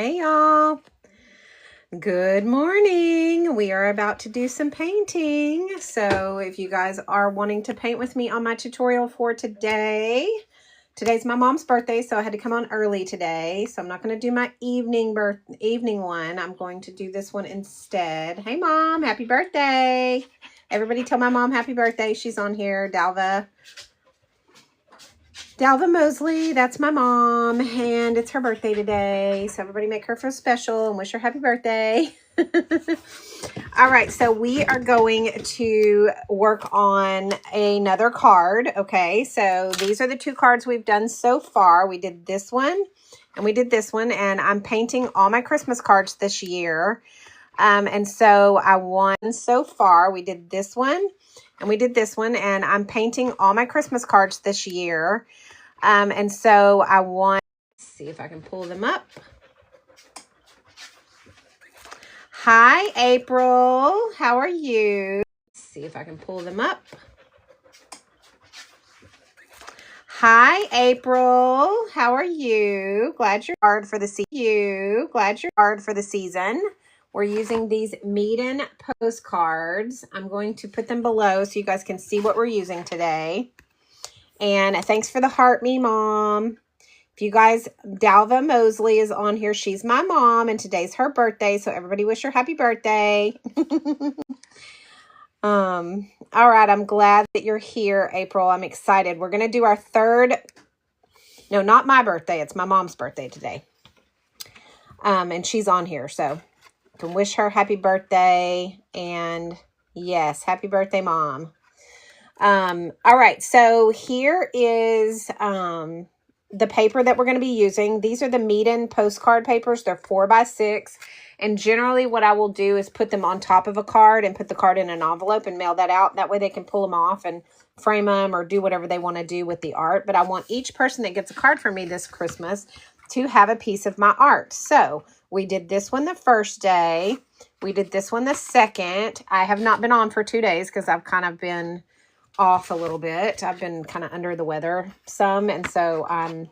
Hey y'all, good morning. We are about to do some painting. So if you guys are wanting to paint with me on my tutorial for today, today's my mom's birthday, so I had to come on early today. So I'm not going to do my evening one. I'm going to do this one instead. Hey mom, happy birthday. Everybody tell my mom happy birthday. She's on here, Dalva Mosley, that's my mom, and it's her birthday today, so everybody make her feel special and wish her happy birthday. All right, so we are going to work on another card, okay? So these are the two cards we've done so far. We did this one, and we did this one, and I'm painting all my Christmas cards this year. And so I won so far. We did this one, and we did this one, and I'm painting all my Christmas cards this year. And so I want to see if I can pull them up. Hi, April. How are you? Let's see if I can pull them up. Hi, April. How are you? Glad you're hard for the season. We're using these Meeden postcards. I'm going to put them below so you guys can see what we're using today. And thanks for the heart me, Mom. If you guys, Dalva Mosley is on here. She's my mom, and today's her birthday, so everybody wish her happy birthday. All right, I'm glad that you're here, April. I'm excited. We're going to do our third, no, not my birthday. It's my mom's birthday today. And she's on here, so you can wish her happy birthday. And yes, happy birthday, Mom. All right, so here is the paper that we're going to be using. These are the Meeden postcard papers. They're 4x6, and generally what I will do is put them on top of a card and put the card in an envelope and mail that out. That way they can pull them off and frame them or do whatever they want to do with the art. But I want each person that gets a card from me this Christmas to have a piece of my art. So we did this one the first day. We did this one the second. I have not been on for 2 days because I've kind of been off a little bit. I've been kind of under the weather some, and so I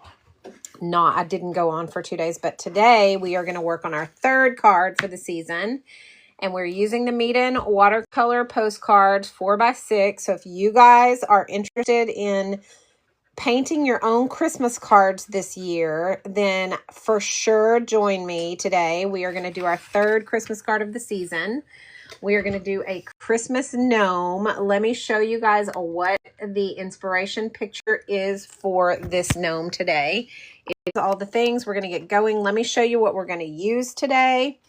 didn't go on for 2 days, but today we are going to work on our third card for the season, and we're using the Meeden watercolor postcards 4x6. So if you guys are interested in painting your own Christmas cards this year, then for sure join me today. We are going to do our third Christmas card of the season. We are going to do a Christmas gnome. Let me show you guys what the inspiration picture is for this gnome today. It's all the things. We're going to get going. Let me show you what we're going to use today.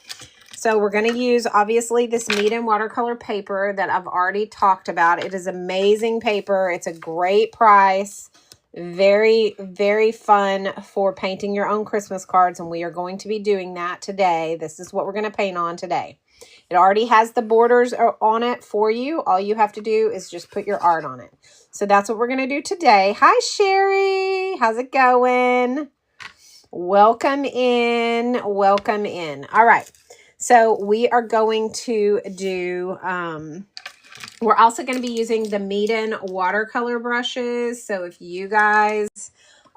So we're going to use, obviously, this Meeden watercolor paper that I've already talked about. It is amazing paper. It's a great price. Very, very fun for painting your own Christmas cards, and we are going to be doing that today. This is what we're going to paint on today. It already has the borders on it for you. All you have to do is just put your art on it. So that's what we're going to do today. Hi, Sherry. How's it going? Welcome in. Welcome in. All right. So we are going to do, we're also going to be using the Meeden watercolor brushes. So if you guys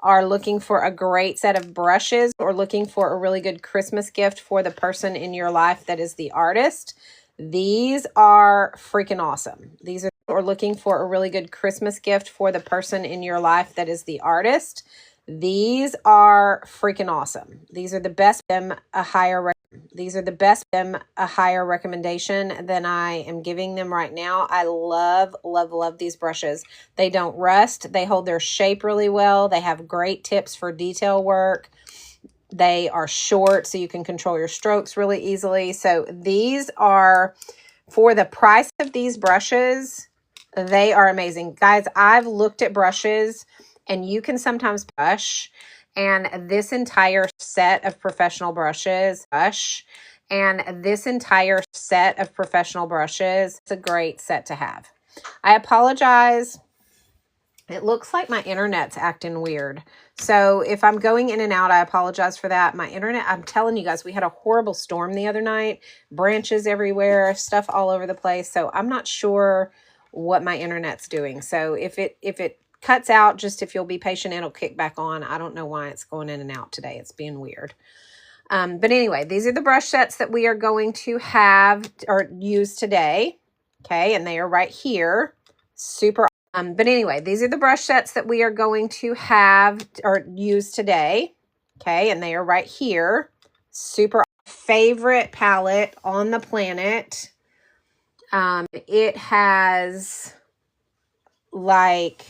are looking for a great set of brushes or looking for a really good Christmas gift for the person in your life that is the artist, these are freaking awesome. These are, or looking for a really good Christmas gift for the person in your life that is the artist, these are freaking awesome. These are the best, a higher recommendation than I am giving them right now. I love, love, love these brushes. They don't rust. They hold their shape really well. They have great tips for detail work. They are short, so you can control your strokes really easily. So these are, for the price of these brushes, they are amazing. Guys, I've looked at brushes, and you can sometimes brush, and this entire set of professional brushes, it's a great set to have. I apologize. It looks like my internet's acting weird. So if I'm going in and out, I apologize for that. My internet, I'm telling you guys, we had a horrible storm the other night, branches everywhere, stuff all over the place. So I'm not sure what my internet's doing. So if it cuts out, just if you'll be patient, it'll kick back on. I don't know why it's going in and out today. It's being weird. But anyway, these are the brush sets that we are going to have or use today. Okay, and they are right here. Super. But anyway, these are the brush sets that we are going to have or use today. Okay, and they are right here. Super favorite palette on the planet. It has like,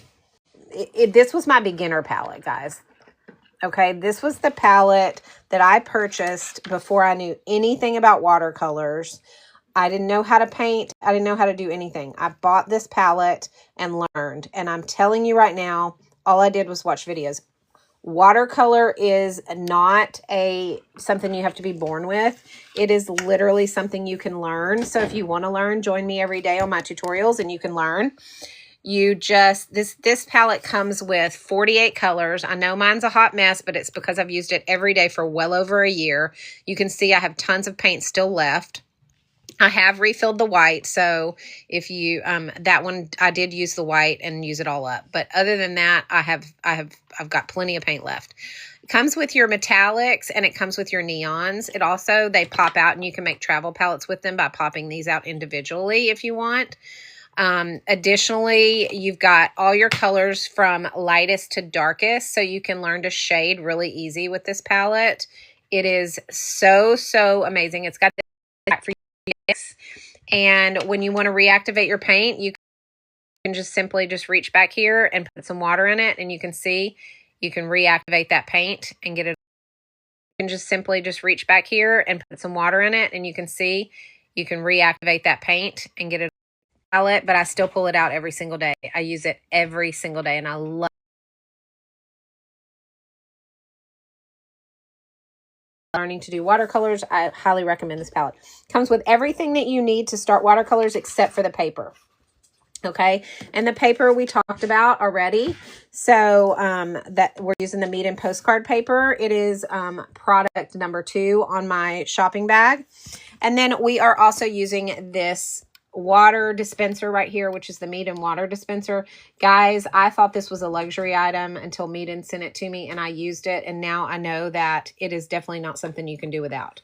this was my beginner palette, guys. Okay, this was the palette that I purchased before I knew anything about watercolors. I didn't know how to paint. I didn't know how to do anything. I bought this palette and learned. And I'm telling you right now, all I did was watch videos. Watercolor is not something you have to be born with. It is literally something you can learn. So if you want to learn, join me every day on my tutorials and you can learn. You just, this palette comes with 48 colors. I know mine's a hot mess, but it's because I've used it every day for well over a year. You can see I have tons of paint still left. I have refilled the white, so if you that one I did use the white and use it all up. But other than that, I've got plenty of paint left. It comes with your metallics and it comes with your neons. It also, they pop out and you can make travel palettes with them by popping these out individually if you want. Additionally, you've got all your colors from lightest to darkest, so you can learn to shade really easy with this palette. It is so amazing. It's got the back for you. And when you want to reactivate your paint, you can just simply just reach back here and put some water in it, and you can see you can reactivate that paint and get it. You can just simply just reach back here and put some water in it, and you can see you can reactivate that paint and get it. Palette, but I still pull it out every single day. I use it every single day, and I love learning to do watercolors. I highly recommend this palette. Comes with everything that you need to start watercolors except for the paper. Okay, and the paper we talked about already. So that we're using the Meet and Postcard paper. It is product number 2 on my shopping bag. And then we are also using this water dispenser right here, which is the Meet and water dispenser. Guys, I thought this was a luxury item until Meet sent it to me and I used it. And now I know that it is definitely not something you can do without,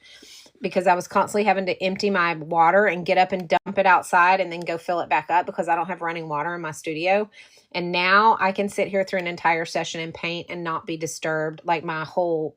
because I was constantly having to empty my water and get up and dump it outside and then go fill it back up because I don't have running water in my studio. And now I can sit here through an entire session and paint and not be disturbed. Like my whole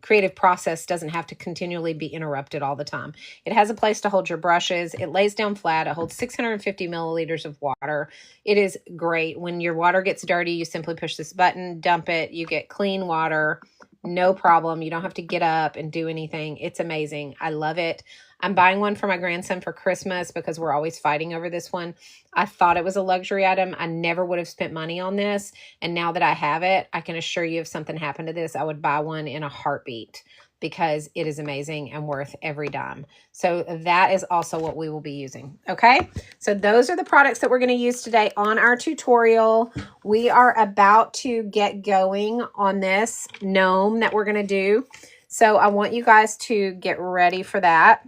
creative process doesn't have to continually be interrupted all the time. It has a place to hold your brushes. It lays down flat. It holds 650 milliliters of water. It is great. When your water gets dirty, you simply push this button, dump it. You get clean water. No problem. You don't have to get up and do anything. It's amazing. I love it. I'm buying one for my grandson for Christmas because we're always fighting over this one. I thought it was a luxury item. I never would have spent money on this. And now that I have it, I can assure you if something happened to this, I would buy one in a heartbeat because it is amazing and worth every dime. So that is also what we will be using. Okay. So those are the products that we're going to use today on our tutorial. We are about to get going on this gnome that we're going to do. So I want you guys to get ready for that.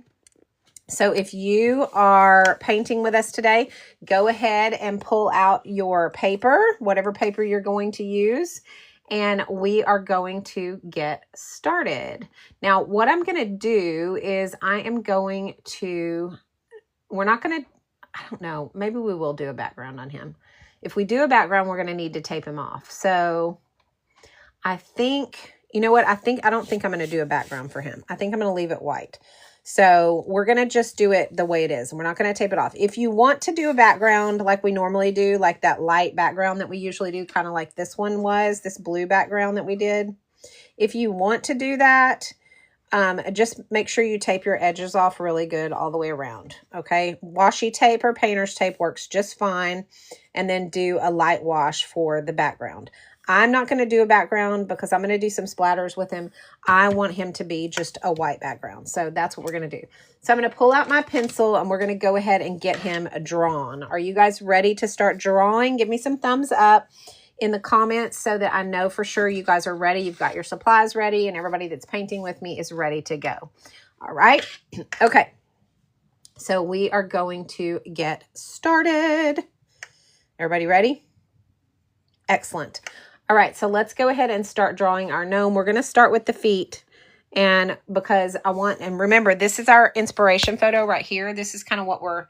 So if you are painting with us today, go ahead and pull out your paper, whatever paper you're going to use, and we are going to get started. Now, what I'm going to do is I am going to, we're not going to, I don't know, maybe we will do a background on him. If we do a background, we're going to need to tape him off. So I think, you know what? I don't think I'm going to do a background for him. I think I'm going to leave it white. So we're going to just do it the way it is. We're not going to tape it off. If you want to do a background like we normally do, like that light background that we usually do, kind of like this one was, this blue background that we did. If you want to do that, just make sure you tape your edges off really good all the way around. Okay. Washi tape or painter's tape works just fine. And then do a light wash for the background. I'm not going to do a background because I'm going to do some splatters with him. I want him to be just a white background. So that's what we're going to do. So I'm going to pull out my pencil and we're going to go ahead and get him drawn. Are you guys ready to start drawing? Give me some thumbs up in the comments so that I know for sure you guys are ready. You've got your supplies ready and everybody that's painting with me is ready to go. All right. Okay. So we are going to get started. Everybody ready? Excellent. All right, so let's go ahead and start drawing our gnome. We're going to start with the feet, And because I want, and remember, this is our inspiration photo right here. This is kind of what we're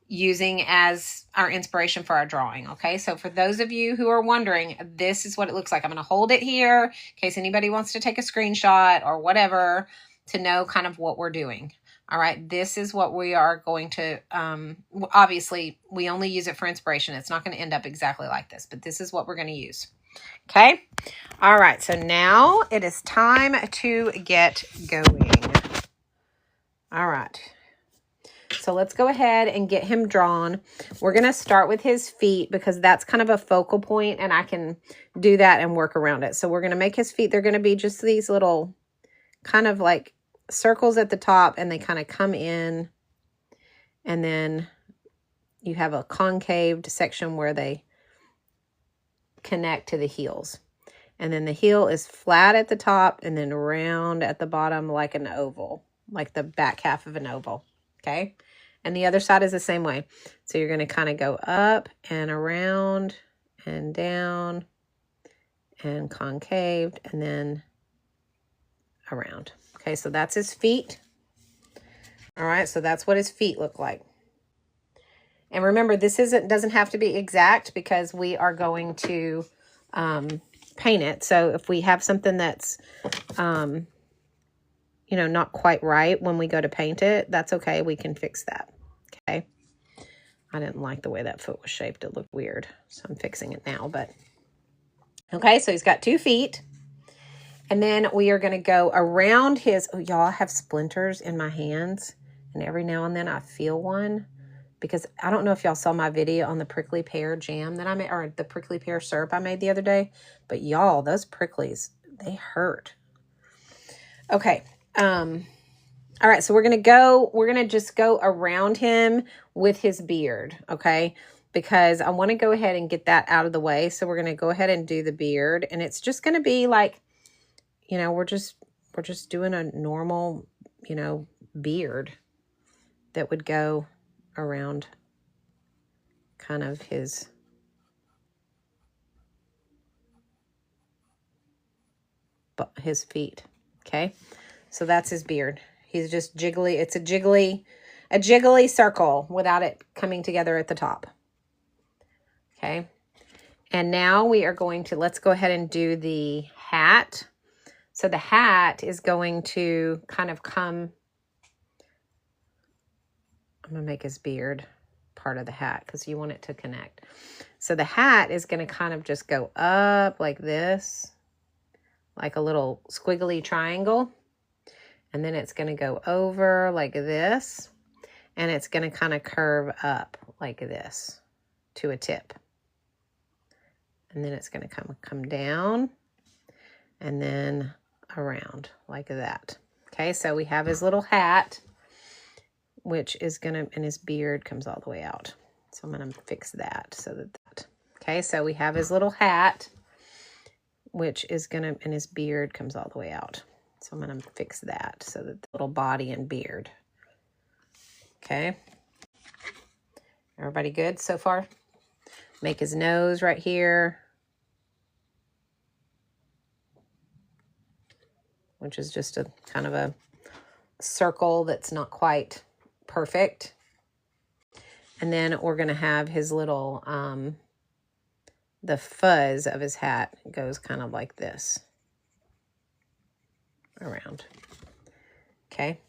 using as our inspiration for our drawing. Okay, so for those of you who are wondering, this is what it looks like. I'm going to hold it here in case anybody wants to take a screenshot or whatever to know kind of what we're doing. All right, this is what we are going to, obviously, we only use it for inspiration. It's not going to end up exactly like this, but this is what we're going to use. Okay, all right, so now it is time to get going. All right. So let's go ahead and get him drawn. We're going to start with his feet because that's kind of a focal point and I can do that and work around it. So we're going to make his feet. They're going to be just these little kind of like circles at the top and they kind of come in. And then you have a concaved section where they connect to the heels. And then the heel is flat at the top and then round at the bottom like an oval, like the back half of an oval. Okay. And the other side is the same way. So you're going to kind of go up and around and down and concaved and then around. Okay, so that's his feet. All right, so that's what his feet look like. And remember, this doesn't have to be exact because we are going to paint it. So if we have something that's, you know, not quite right when we go to paint it, that's okay. We can fix that. Okay. I didn't like the way that foot was shaped. It looked weird. So I'm fixing it now, but okay. So he's got 2 feet and then we are going to go around his, oh, y'all, I have splinters in my hands and every now and then I feel one because I don't know if y'all saw my video on the prickly pear jam that I made, or the prickly pear syrup I made the other day, but y'all, those pricklies, they hurt. Okay. All right, so we're going to just go around him with his beard, okay? Because I want to go ahead and get that out of the way. So we're going to go ahead and do the beard, and it's just going to be like, you know, we're just doing a normal, you know, beard that would go around kind of his feet, okay? So that's his beard. He's just jiggly. It's a jiggly circle without it coming together at the top. Okay. And now we are going to, let's go ahead and do the hat. So the hat is going to kind of come, I'm going to make his beard part of the hat because you want it to connect. So the hat is going to kind of just go up like this, like a little squiggly triangle. And then it's going to go over like this. And it's going to kind of curve up like this to a tip. And then it's going to come down and then around like that. Okay, so we have his little hat, which is going to, and his beard comes all the way out. So I'm going to fix that so that, okay, so we have his little hat, which is going to, and his beard comes all the way out. So I'm going to fix that so that the little body and beard. Okay. Everybody good so far? Make his nose right here, which is just a kind of a circle that's not quite perfect. And then we're going to have his little, the fuzz of his hat goes kind of like this around. Okay.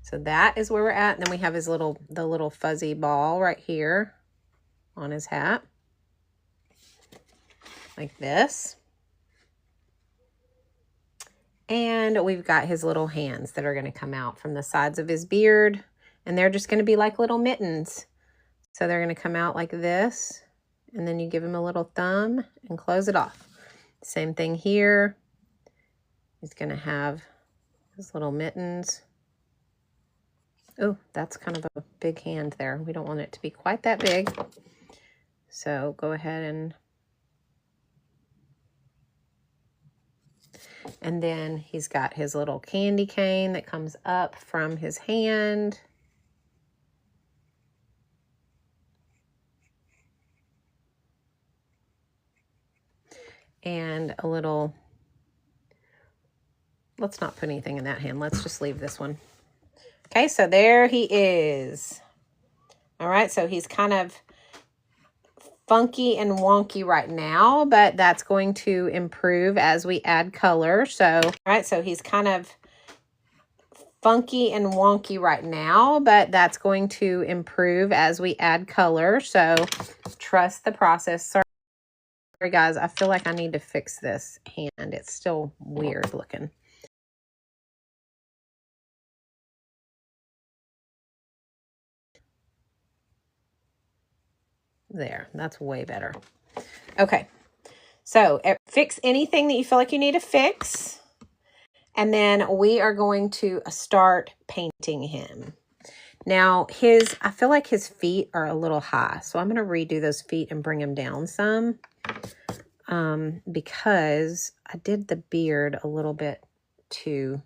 So that is where we're at. And then we have his the little fuzzy ball right here on his hat. Like this. And we've got his little hands that are going to come out from the sides of his beard. And they're just going to be like little mittens. So they're going to come out like this. And then you give him a little thumb and close it off. Same thing here. He's going to have his little mittens. Oh, that's kind of a big hand there. We don't want it to be quite that big. So go ahead and then he's got his little candy cane that comes up from his hand. And a little let's not put anything in that hand. Let's just leave this one. Okay, so there he is. All right, so he's kind of funky and wonky right now, but that's going to improve as we add color. So, all right, so he's kind of funky and wonky right now, but that's going to improve as we add color. So trust the process. Sorry guys, I feel like I need to fix this hand. It's still weird looking. There, that's way better. Okay, so fix anything that you feel like you need to fix. And then we are going to start painting him. Now, I feel like his feet are a little high. So I'm going to redo those feet and bring them down some. Because I did the beard a little bit too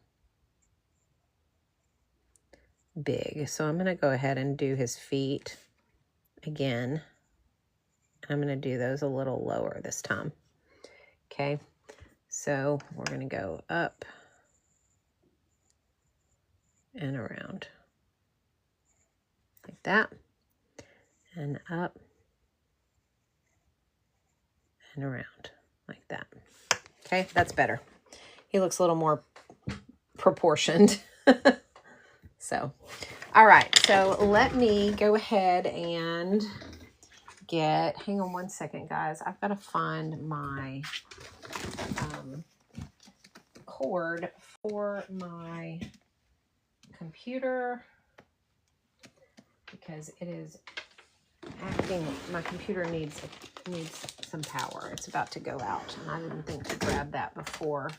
big. So I'm going to go ahead and do his feet again. I'm going to do those a little lower this time. Okay. So we're going to go up and around like that, and up and around like that. Okay, that's better. He looks a little more proportioned. So, all right, so let me go ahead and hang on one second, guys. I've got to find my cord for my computer, because it is acting, my computer needs some power. It's about to go out, and I didn't think to grab that before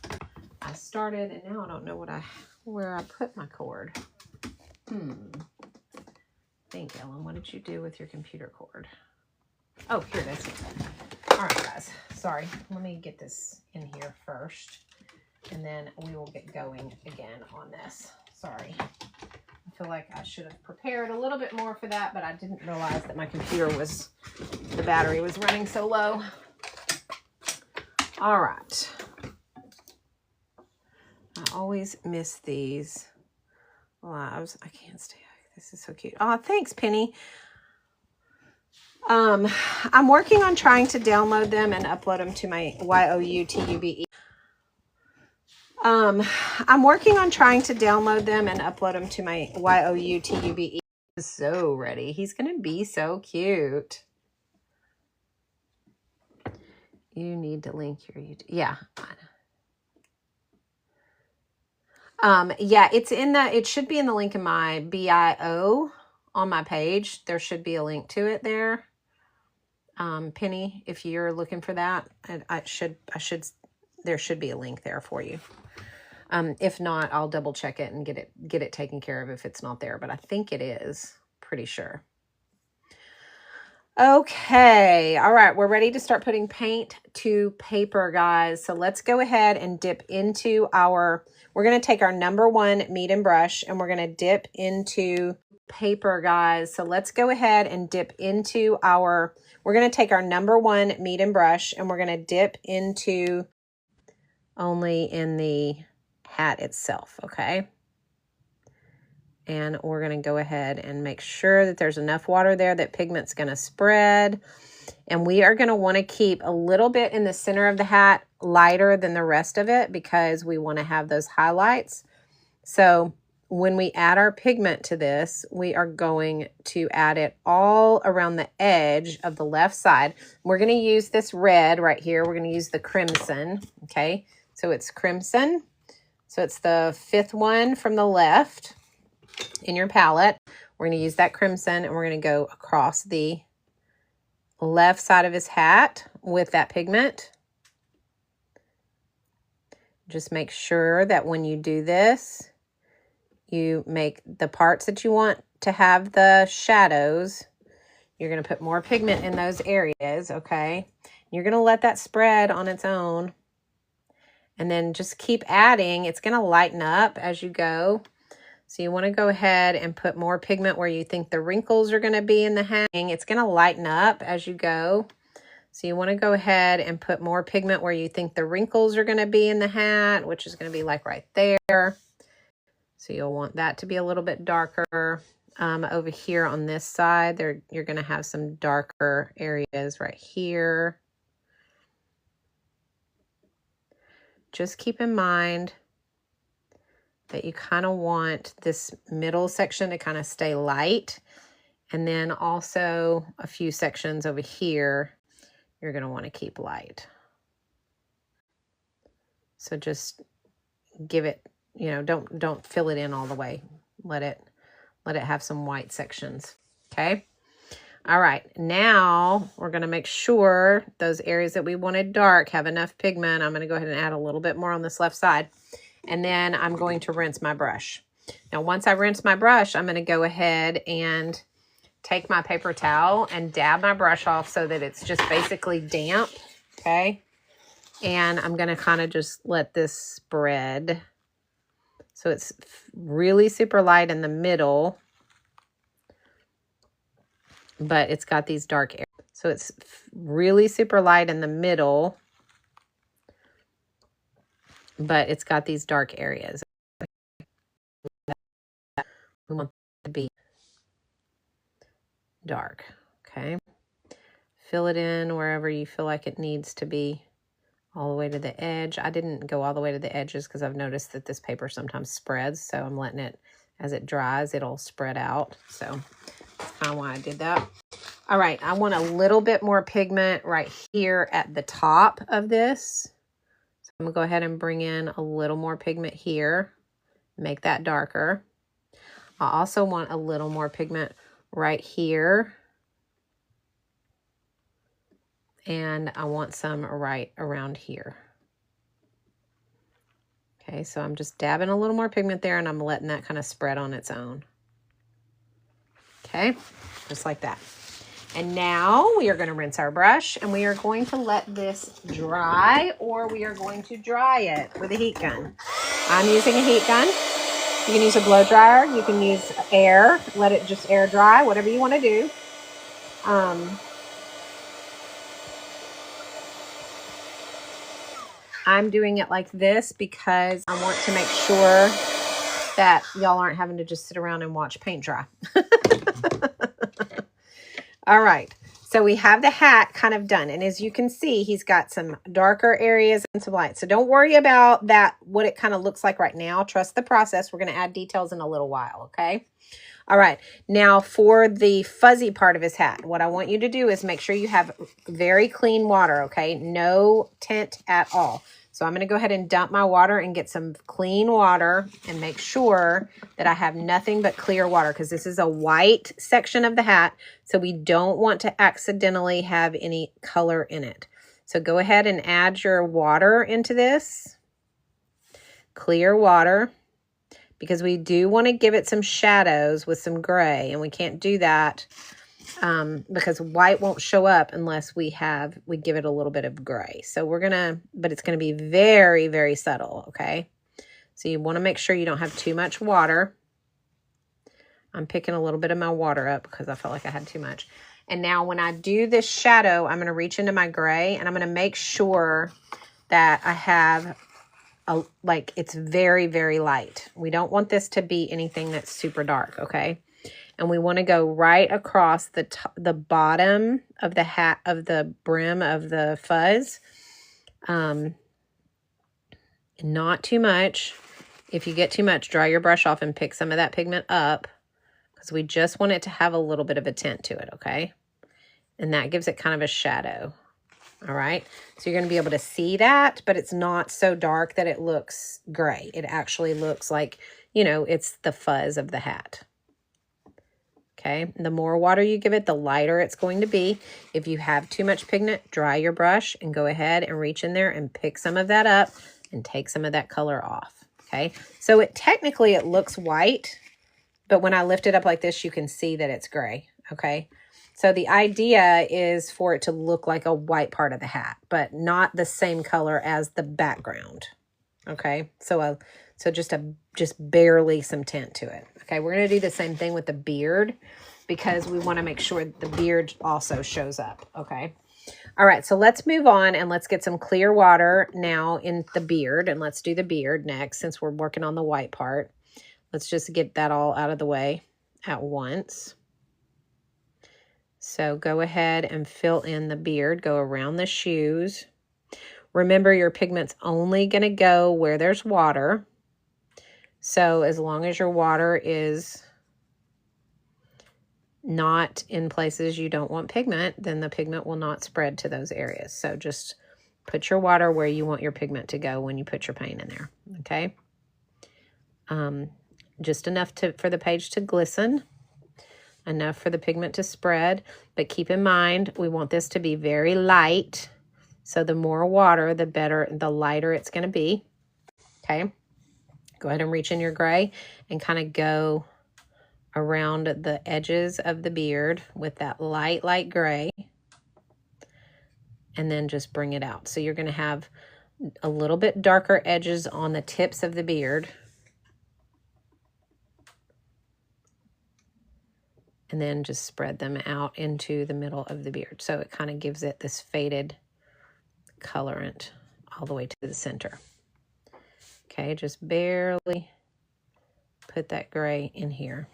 I started, and now I don't know where I put my cord. Think, Ellen, what did you do with your computer cord? Oh, here it is. All right, guys, sorry. Let me get this in here first, and then we will get going again on this. Sorry. I feel like I should have prepared a little bit more for that, but I didn't realize that my computer the battery was running so low. All right. I always miss these lives. I can't stay. This is so cute. Oh, thanks, Penny. I'm working on trying to download them and upload them to my YOUTUBE. I'm working on trying to download them and upload them to my YOUTUBE. He's so ready. He's going to be so cute. You need to link your YouTube. Yeah. Yeah, it should be in the link in my bio on my page. There should be a link to it there. Penny, if you're looking for that, there should be a link there for you. If not, I'll double check it and get it taken care of if it's not there, but I think it is, pretty sure. Okay. All right. We're ready to start putting paint to paper, guys. So let's go ahead and dip into we're going to take our number 1 medium brush, and we're going to dip into paper, guys. So let's go ahead and dip into we're going to take our number 1 medium brush, and we're going to dip into only in the hat itself. Okay. And we're going to go ahead and make sure that there's enough water there that pigment's going to spread. And we are going to want to keep a little bit in the center of the hat lighter than the rest of it, because we want to have those highlights. So when we add our pigment to this, we are going to add it all around the edge of the left side. We're going to use this red right here. We're going to use the crimson. Okay, so it's crimson. So it's the 5th one from the left in your palette. We're going to use that crimson, and we're going to go across the left side of his hat with that pigment. Just make sure that when you do this, you make the parts that you want to have the shadows. You're going to put more pigment in those areas, okay? You're going to let that spread on its own. And then just keep adding. It's going to lighten up as you go. So you want to go ahead and put more pigment where you think the wrinkles are going to be in the hat. It's going to lighten up as you go. So you want to go ahead and put more pigment where you think the wrinkles are going to be in the hat, which is going to be like right there. So you'll want that to be a little bit darker. Over here on this side, you're going to have some darker areas right here. Just keep in mind that you kind of want this middle section to kind of stay light. And then also a few sections over here, you're going to want to keep light. So just give it, you know, don't fill it in all the way. Let it have some white sections. Okay. All right. Now we're going to make sure those areas that we wanted dark have enough pigment. I'm going to go ahead and add a little bit more on this left side. And then I'm going to rinse my brush. Now, once I rinse my brush, I'm going to go ahead and take my paper towel and dab my brush off so that it's just basically damp. Okay. And I'm going to kind of just let this spread. So it's really super light in the middle, but it's got these dark areas. So it's really super light in the middle, but it's got these dark areas. We want it to be dark, okay? Fill it in wherever you feel like it needs to be, all the way to the edge. I didn't go all the way to the edges because I've noticed that this paper sometimes spreads, so I'm letting it, as it dries, it'll spread out. So that's kind of why I did that. All right, I want a little bit more pigment right here at the top of this. So I'm gonna go ahead and bring in a little more pigment here, make that darker. I also want a little more pigment right here. And I want some right around here. Okay, so I'm just dabbing a little more pigment there and I'm letting that kind of spread on its own. Okay, just like that. And now we are going to rinse our brush and we are going to let this dry, or we are going to dry it with a heat gun. I'm using a heat gun. You can use a blow dryer. You can use air. Let it just air dry, whatever you want to do. I'm doing it like this because I want to make sure that y'all aren't having to just sit around and watch paint dry. All right. So we have the hat kind of done. And as you can see, he's got some darker areas and some light. So don't worry about that, what it kind of looks like right now. Trust the process. We're going to add details in a little while, okay? All right. Now for the fuzzy part of his hat, what I want you to do is make sure you have very clean water, okay? No tint at all. So I'm going to go ahead and dump my water and get some clean water and make sure that I have nothing but clear water, because this is a white section of the hat. So we don't want to accidentally have any color in it. So go ahead and add your water into this. Clear water. Because we do want to give it some shadows with some gray, and we can't do that because white won't show up unless we give it a little bit of gray. So but it's going to be very, very subtle, okay? So you want to make sure you don't have too much water. I'm picking a little bit of my water up because I felt like I had too much. And now when I do this shadow, I'm going to reach into my gray, and I'm going to make sure that I have like it's very, very light. We don't want this to be anything that's super dark, okay? And we want to go right across the bottom of the hat, of the brim of the fuzz. Not too much. If you get too much, dry your brush off and pick some of that pigment up, because we just want it to have a little bit of a tint to it, okay? And that gives it kind of a shadow. All right, so you're going to be able to see that, but it's not so dark that it looks gray. It actually looks like, you know, it's the fuzz of the hat. Okay, the more water you give it, the lighter it's going to be. If you have too much pigment, dry your brush and go ahead and reach in there and pick some of that up and take some of that color off. Okay, so technically it looks white, but when I lift it up like this, you can see that it's gray. Okay. So the idea is for it to look like a white part of the hat, but not the same color as the background. Okay, so just barely some tint to it. Okay, we're going to do the same thing with the beard because we want to make sure the beard also shows up. Okay, All right, so let's move on and let's get some clear water now in the beard. And let's do the beard next since we're working on the white part. Let's just get that all out of the way at once. So go ahead and fill in the beard. Go around the shoes. Remember, your pigment's only going to go where there's water. So as long as your water is not in places you don't want pigment, then the pigment will not spread to those areas. So just put your water where you want your pigment to go when you put your paint in there, okay? Just enough for the page to glisten, enough for the pigment to spread, but keep in mind, we want this to be very light. So the more water, the better, the lighter it's going to be, okay? Go ahead and reach in your gray and kind of go around the edges of the beard with that light gray, and then just bring it out. So you're going to have a little bit darker edges on the tips of the beard, and then just spread them out into the middle of the beard. So it kind of gives it this faded colorant all the way to the center. Okay, just barely put that gray in here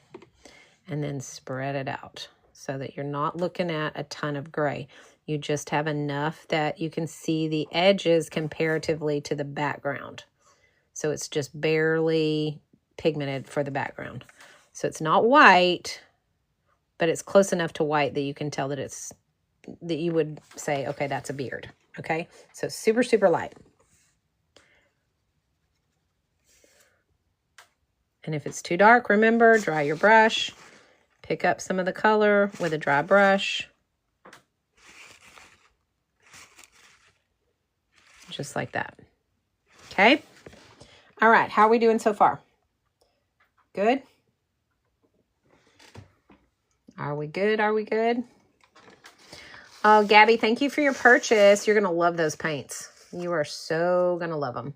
and then spread it out so that you're not looking at a ton of gray. You just have enough that you can see the edges comparatively to the background. So it's just barely pigmented for the background. So it's not white, but it's close enough to white that you can tell that that you would say, okay, that's a beard. Okay, so super, super light. And if it's too dark, remember, dry your brush. Pick up some of the color with a dry brush. Just like that. Okay? All right, how are we doing so far? Good? Are we good? Are we good? Oh, Gabby, thank you for your purchase. You're going to love those paints. You are so going to love them.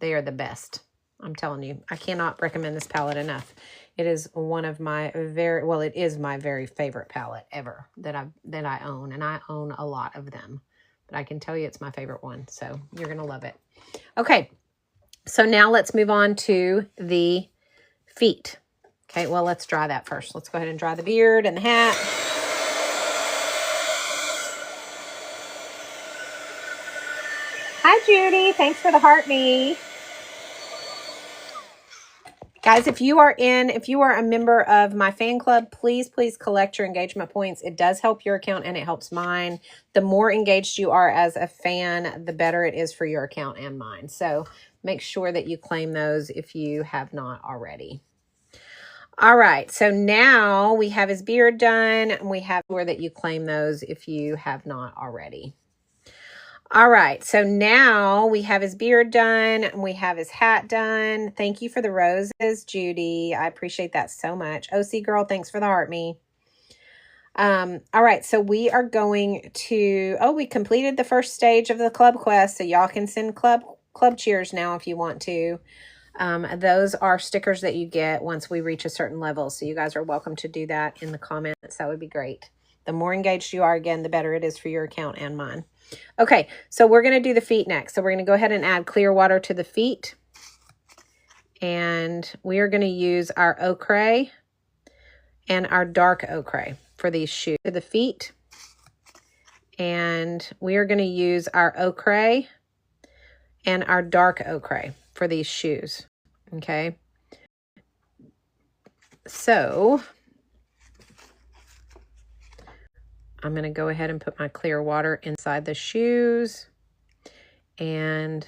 They are the best. I'm telling you. I cannot recommend this palette enough. It is one of my it is my very favorite palette ever that I own. And I own a lot of them. But I can tell you it's my favorite one. So you're going to love it. Okay. So now let's move on to the feet. Okay. Well, let's dry that first. Let's go ahead and dry the beard and the hat. Hi, Judy. Thanks for the heart me. Guys, if you are a member of my fan club, please collect your engagement points. It does help your account and it helps mine. The more engaged you are as a fan, the better it is for your account and mine. So make sure that you claim those if you have not already. All right, so now we have his beard done, and we have where that you claim those if you have not already. All right, so now we have his beard done, and we have his hat done. Thank you for the roses, Judy. I appreciate that so much. OC girl, thanks for the heart me. All right, so we are going to, we completed the first stage of the club quest, so y'all can send club cheers now if you want to. Those are stickers that you get once we reach a certain level, so you guys are welcome to do that in the comments. That would be great. The more engaged you are, again, the better it is for your account and mine. Okay, so we're going to do the feet next. So we're going to go ahead and add clear water to the feet. And we are going to use our ochre and our dark ochre for these shoes. For the feet. And we are going to use our ochre and our dark ochre for these shoes. Okay. So I'm going to go ahead and put my clear water inside the shoes, and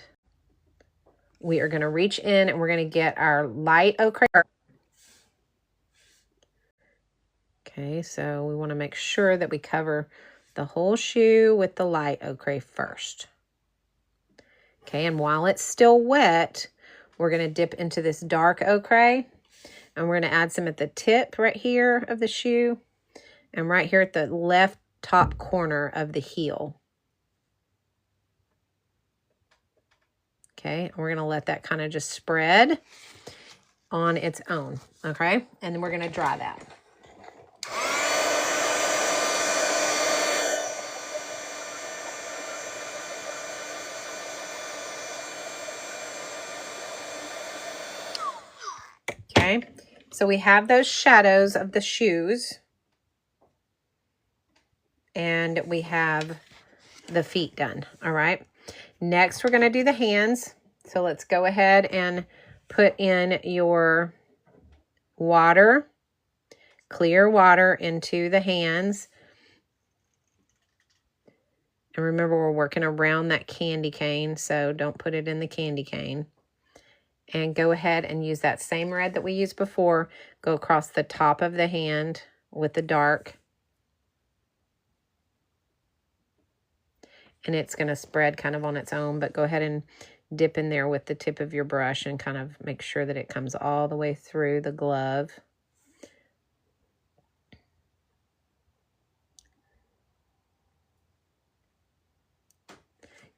we are going to reach in and we're going to get our light ochre. Okay, so we want to make sure that we cover the whole shoe with the light ochre first. Okay, and while it's still wet, we're going to dip into this dark ochre, and we're going to add some at the tip right here of the shoe, and right here at the left top corner of the heel. Okay, and we're going to let that kind of just spread on its own. Okay, and then we're going to dry that. Okay, so we have those shadows of the shoes. And we have the feet done. All right. Next, we're going to do the hands. So let's go ahead and put in your water, clear water into the hands. And remember, we're working around that candy cane, so don't put it in the candy cane. And go ahead and use that same red that we used before. Go across the top of the hand with the dark. And it's going to spread kind of on its own, but go ahead and dip in there with the tip of your brush and kind of make sure that it comes all the way through the glove.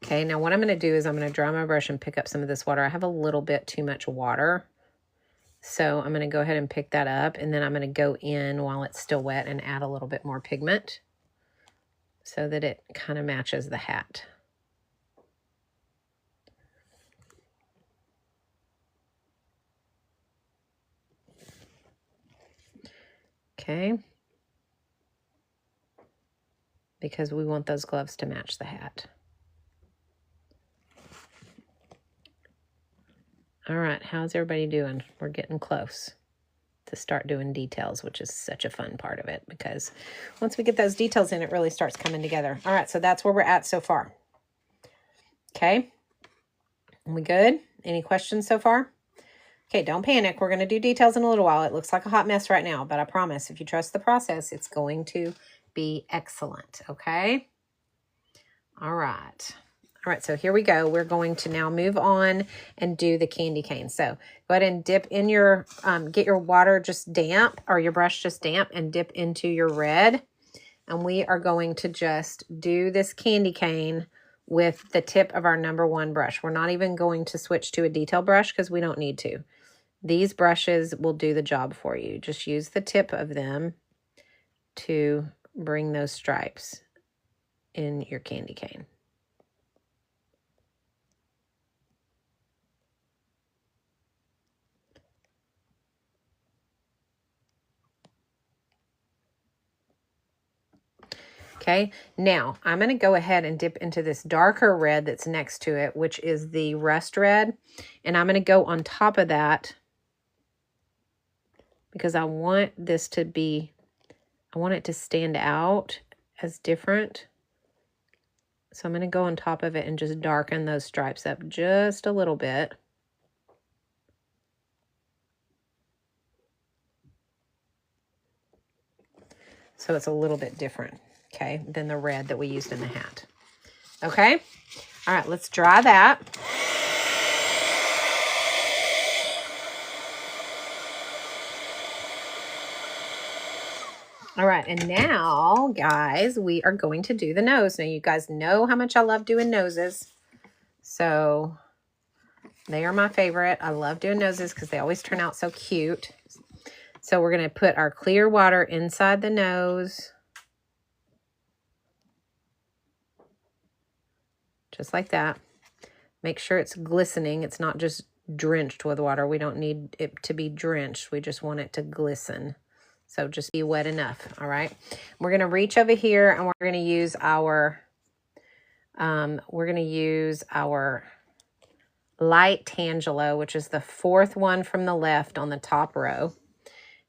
Okay, now what I'm going to do is I'm going to dry my brush and pick up some of this water. I have a little bit too much water, so I'm going to go ahead and pick that up, and then I'm going to go in while it's still wet and add a little bit more pigment so that it kind of matches the hat. Okay, because we want those gloves to match the hat. All right, how's everybody doing? We're getting close to start doing details, which is such a fun part of it, because once we get those details in, it really starts coming together. All right, so that's where we're at so far. Okay, are we good? Any questions so far? Okay, don't panic. We're going to do details in a little while. It looks like a hot mess right now, but I promise if you trust the process, it's going to be excellent, okay? All right. All right, so here we go. We're going to now move on and do the candy cane. So go ahead and dip in your, get your water just damp, or your brush just damp, and dip into your red. And we are going to just do this candy cane with the tip of our #1 brush. We're not even going to switch to a detail brush because we don't need to. These brushes will do the job for you. Just use the tip of them to bring those stripes in your candy cane. Okay, now I'm going to go ahead and dip into this darker red that's next to it, which is the rust red. And I'm going to go on top of that because I want this to be, I want it to stand out as different. So I'm going to go on top of it and just darken those stripes up just a little bit. So it's a little bit different, okay, than the red that we used in the hat. Okay? All right, let's dry that. All right, and now, guys, we are going to do the nose. Now, you guys know how much I love doing noses. So they are my favorite. I love doing noses because they always turn out so cute. So we're going to put our clear water inside the nose. Just like that. Make sure it's glistening. It's not just drenched with water. We don't need it to be drenched. We just want it to glisten. So just be wet enough, all right? We're going to reach over here and we're going to use our light Tangelo, which is the 4th one from the left on the top row.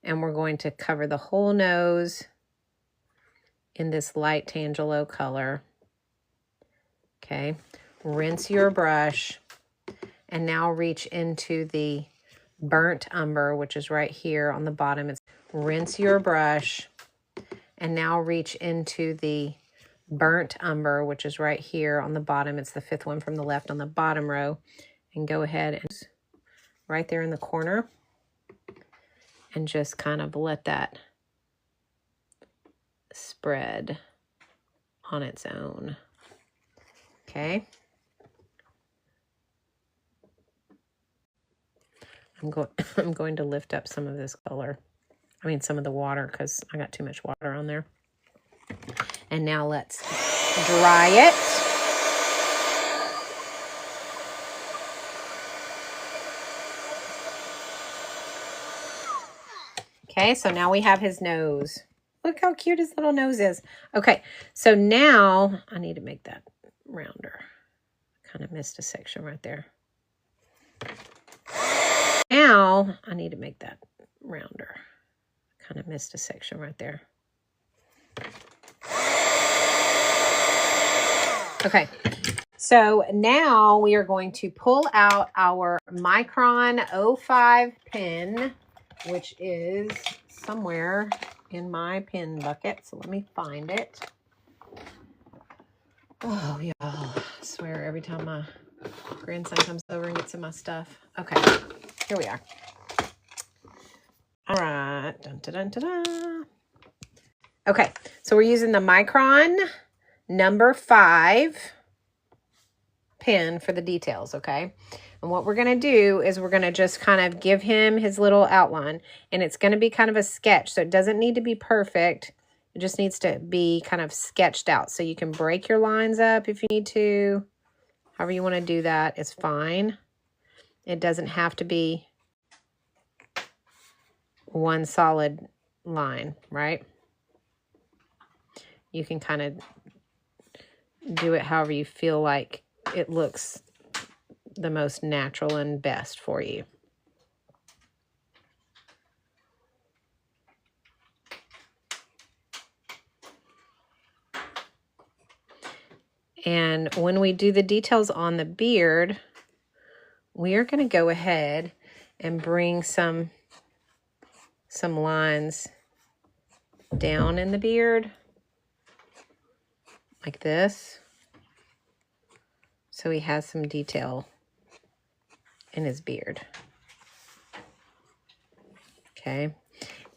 And we're going to cover the whole nose in this light Tangelo color. Okay, rinse your brush and now reach into the burnt umber, which is right here on the bottom. Rinse your brush and now reach into the burnt umber, which is right here on the bottom. It's the 5th one from the left on the bottom row. And go ahead and right there in the corner and just kind of let that spread on its own. Okay. I'm going to lift up some of this color. I mean, some of the water, because I got too much water on there. And now let's dry it. Okay, so now we have his nose. Look how cute his little nose is. Okay, so now I need to make that rounder. Kind of missed a section right there. Now I need to make that rounder. Kind of missed a section right there. Okay, so now we are going to pull out our Micron 05 pen, which is somewhere in my pen bucket. So let me find it. Oh, y'all, I swear every time my grandson comes over and gets in my stuff. Okay, here we are. All right. Dun, dun, dun, dun, dun. Okay, so we're using the Micron number 5 pen for the details, okay? And what we're going to do is we're going to just kind of give him his little outline. And it's going to be kind of a sketch, so it doesn't need to be perfect. It just needs to be kind of sketched out. So you can break your lines up if you need to. However you want to do that is fine. It doesn't have to be one solid line, right? You can kind of do it however you feel like it looks the most natural and best for you. And when we do the details on the beard, we are going to go ahead and bring some lines down in the beard like this. So he has some detail in his beard. Okay.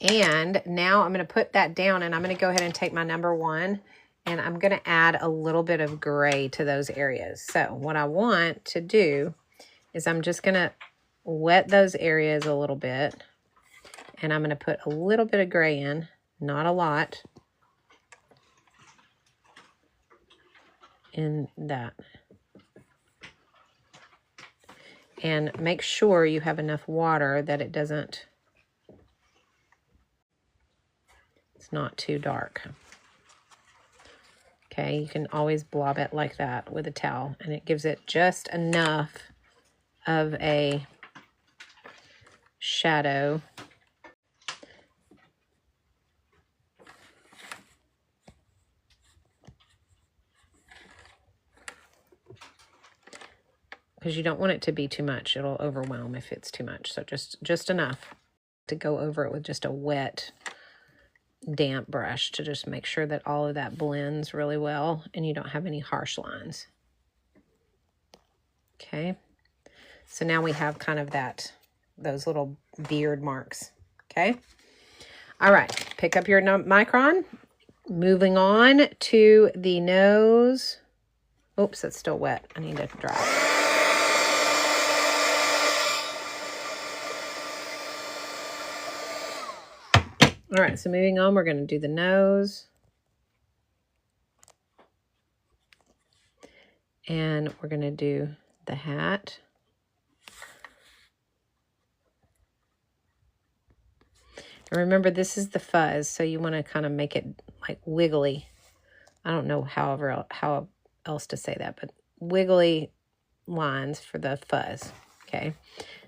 And now I'm going to put that down and I'm going to go ahead and take my number 1 and I'm going to add a little bit of gray to those areas. So what I want to do is I'm just going to wet those areas a little bit and I'm going to put a little bit of gray in, not a lot, in that. And make sure you have enough water that it doesn't, it's not too dark. Okay, you can always blob it like that with a towel, and it gives it just enough of a shadow. Because you don't want it to be too much. It'll overwhelm if it's too much. So just enough to go over it with just a wet, damp brush to just make sure that all of that blends really well and you don't have any harsh lines. Okay, so now we have kind of those little beard marks. Okay, all right, pick up your Micron. Moving on to the nose. Oops, it's still wet. I need to dry it. All right, so moving on, we're going to do the nose. And we're going to do the hat. And remember, this is the fuzz, so you want to kind of make it like wiggly. I don't know how else to say that, but wiggly lines for the fuzz, okay?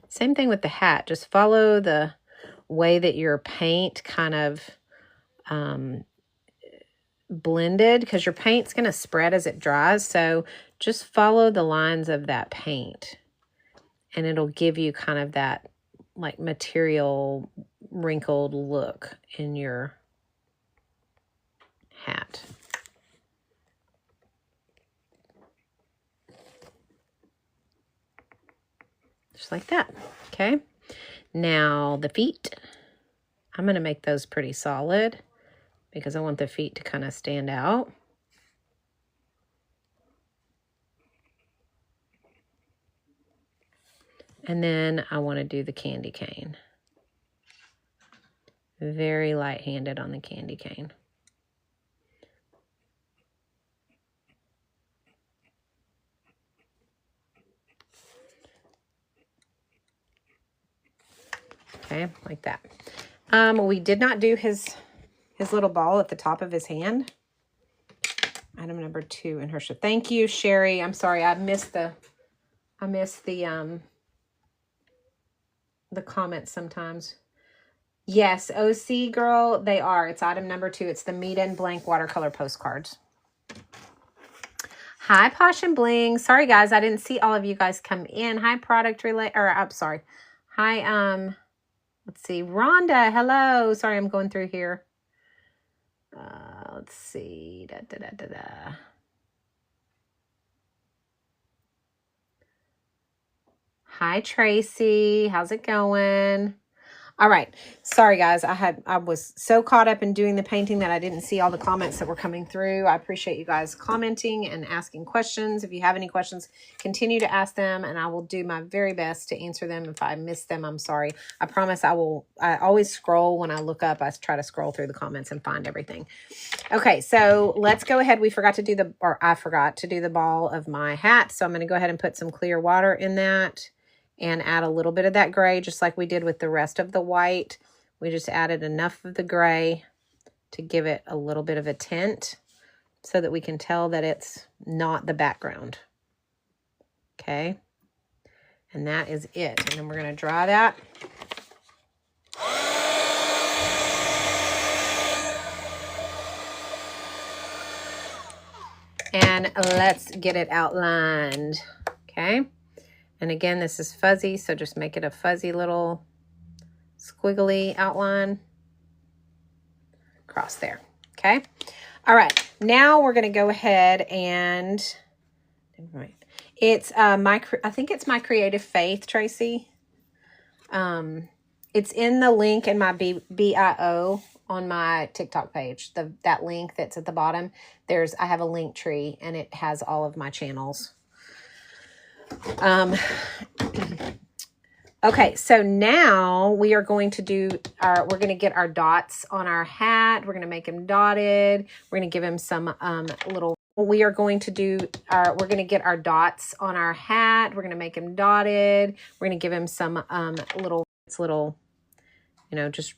Same thing with the hat. Just follow the way that your paint kind of blended, because your paint's going to spread as it dries. So just follow the lines of that paint and it'll give you kind of that like material wrinkled look in your hat. Just like that. Okay. Now the feet, I'm going to make those pretty solid because I want the feet to kind of stand out. And then I want to do the candy cane. Very light-handed on the candy cane. Okay, like that. We did not do his little ball at the top of his hand. Item number 2 in her shift. Thank you, Sherry. I'm sorry, I missed the comments sometimes. Yes, OC girl, they are. It's item number 2. It's the Meet and Blank watercolor postcards. Hi, Posh and Bling. Sorry, guys, I didn't see all of you guys come in. Hi, product relay, or I'm sorry. Hi, let's see, Rhonda. Hello. Sorry, I'm going through here. Let's see. Hi, Tracy. How's it going? All right. Sorry, guys. I was so caught up in doing the painting that I didn't see all the comments that were coming through. I appreciate you guys commenting and asking questions. If you have any questions, continue to ask them, and I will do my very best to answer them. If I miss them, I'm sorry. I promise I will. I always scroll when I look up. I try to scroll through the comments and find everything. Okay, so let's go ahead. I forgot to do the ball of my hat. So I'm going to go ahead and put some clear water in that. And add a little bit of that gray, just like we did with the rest of the white. We just added enough of the gray to give it a little bit of a tint so that we can tell that it's not the background. Okay. And that is it. And then we're going to dry that. And let's get it outlined. Okay. And again, this is fuzzy, so just make it a fuzzy little squiggly outline across there. Okay. All right. Now we're going to go ahead and it's I think it's My Creative Faith, Tracy. It's in the link in my bio on my TikTok page. That link that's at the bottom. I have a link tree and it has all of my channels. Okay, so now we are going to we're going to get our dots on our hat. We're going to make them dotted. We're going to give him some we're going to get our dots on our hat. We're going to make them dotted. We're going to give him some little, just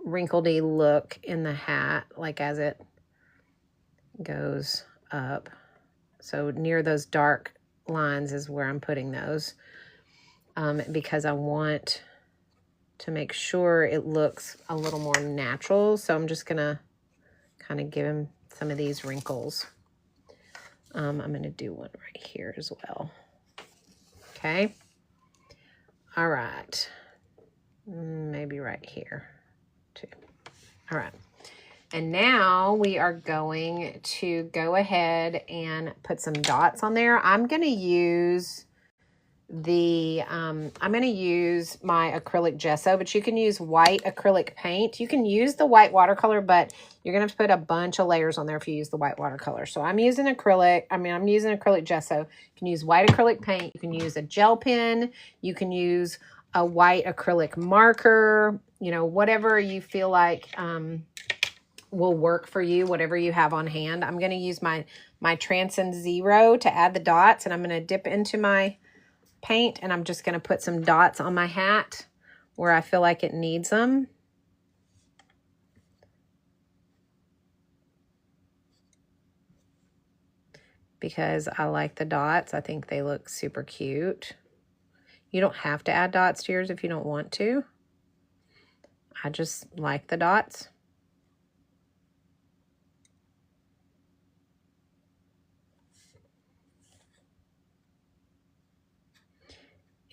wrinkledy look in the hat, like as it goes up. So near those dark lines is where I'm putting those, because I want to make sure it looks a little more natural. So I'm just gonna kind of give him some of these wrinkles. I'm gonna do one right here as well. Okay. All right. Maybe right here too. All right. And now we are going to go ahead and put some dots on there. I'm going to use my acrylic gesso, but you can use white acrylic paint. You can use the white watercolor, but you're going to have to put a bunch of layers on there if you use the white watercolor. So I'm using acrylic gesso. You can use white acrylic paint. You can use a gel pen. You can use a white acrylic marker, whatever you feel like, will work for you, whatever you have on hand. I'm going to use my Transcend Zero to add the dots, and I'm going to dip into my paint, and I'm just going to put some dots on my hat where I feel like it needs them. Because I like the dots. I think they look super cute. You don't have to add dots to yours if you don't want to. I just like the dots.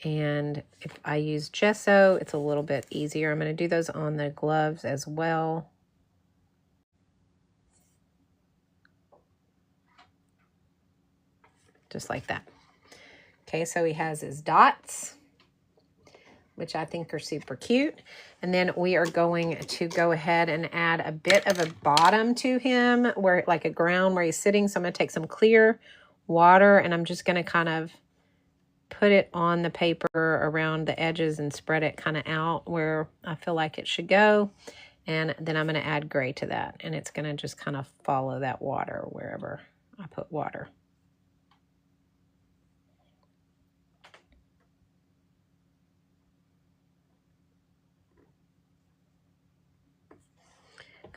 And if I use gesso, it's a little bit easier. I'm going to do those on the gloves as well. Just like that. Okay, so he has his dots, which I think are super cute. And then we are going to go ahead and add a bit of a bottom to him, where like a ground where he's sitting. So I'm going to take some clear water, and I'm just going to kind of put it on the paper around the edges and spread it kind of out where I feel like it should go. And then I'm going to add gray to that, and it's going to just kind of follow that water wherever I put water.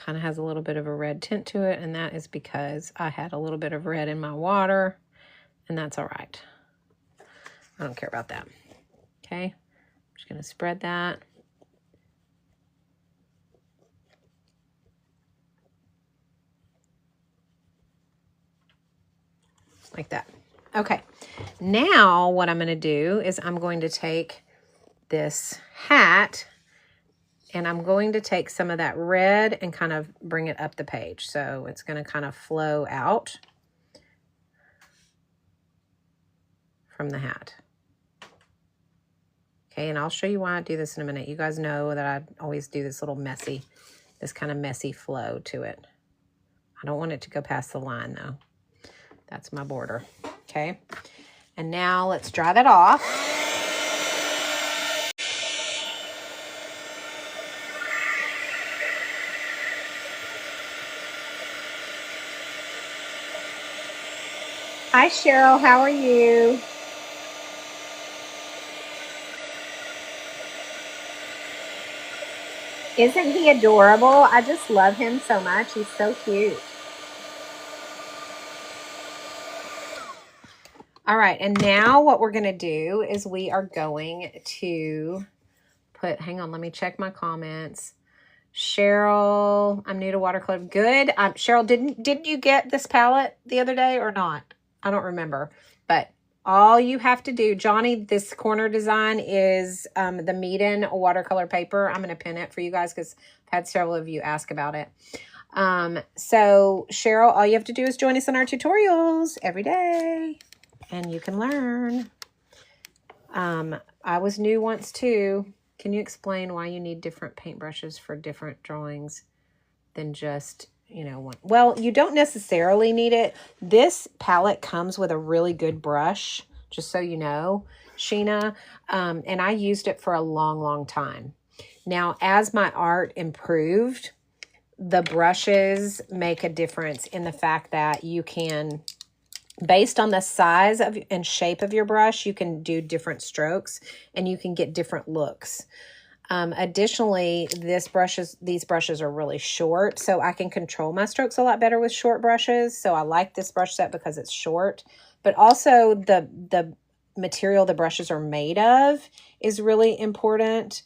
Kind of has a little bit of a red tint to it, and that is because I had a little bit of red in my water, and that's all right. I don't care about that. Okay, I'm just going to spread that. Like that. Okay, now what I'm going to do is I'm going to take this hat, and I'm going to take some of that red and kind of bring it up the page. So it's going to kind of flow out from the hat. Okay, and I'll show you why I do this in a minute. You guys know that I always do this little messy, this kind of messy flow to it. I don't want it to go past the line though. That's my border. Okay, and now let's dry that off. Hi, Cheryl. How are you? Isn't he adorable? I just love him so much. He's so cute. All right, and now what we're going to do is we are going to put, hang on, let me check my comments. Cheryl, I'm new to watercolor. Good. Cheryl, didn't you get this palette the other day or not? I don't remember, but all you have to do, Johnny, this corner design is the Meeden watercolor paper. I'm going to pin it for you guys because I've had several of you ask about it. So Cheryl, all you have to do is join us in our tutorials every day and you can learn. I was new once too. Can you explain why you need different paintbrushes for different drawings than just, you know, one? Well, you don't necessarily need it. This palette comes with a really good brush, just so you know, Sheena. And I used it for a long, long time. Now, as my art improved, the brushes make a difference in the fact that you can, based on the size of and shape of your brush, you can do different strokes and you can get different looks. Additionally, these brushes are really short, so I can control my strokes a lot better with short brushes. So I like this brush set because it's short, but also the material the brushes are made of is really important,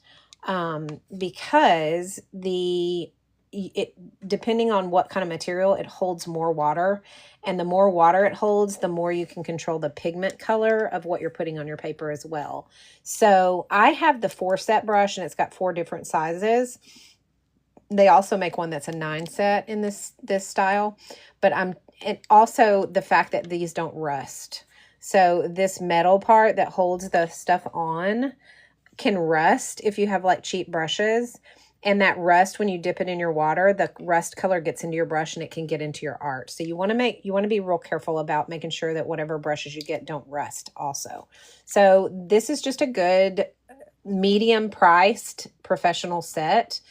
because depending on what kind of material, it holds more water, and the more water it holds, the more you can control the pigment color of what you're putting on your paper as well. So I have the 4 set brush and it's got 4 different sizes. They also make one that's a 9 set in this style, but and also the fact that these don't rust. So this metal part that holds the stuff on can rust if you have like cheap brushes. And that rust, when you dip it in your water, the rust color gets into your brush and it can get into your art. So you want to be real careful about making sure that whatever brushes you get don't rust also. So this is just a good medium priced professional set.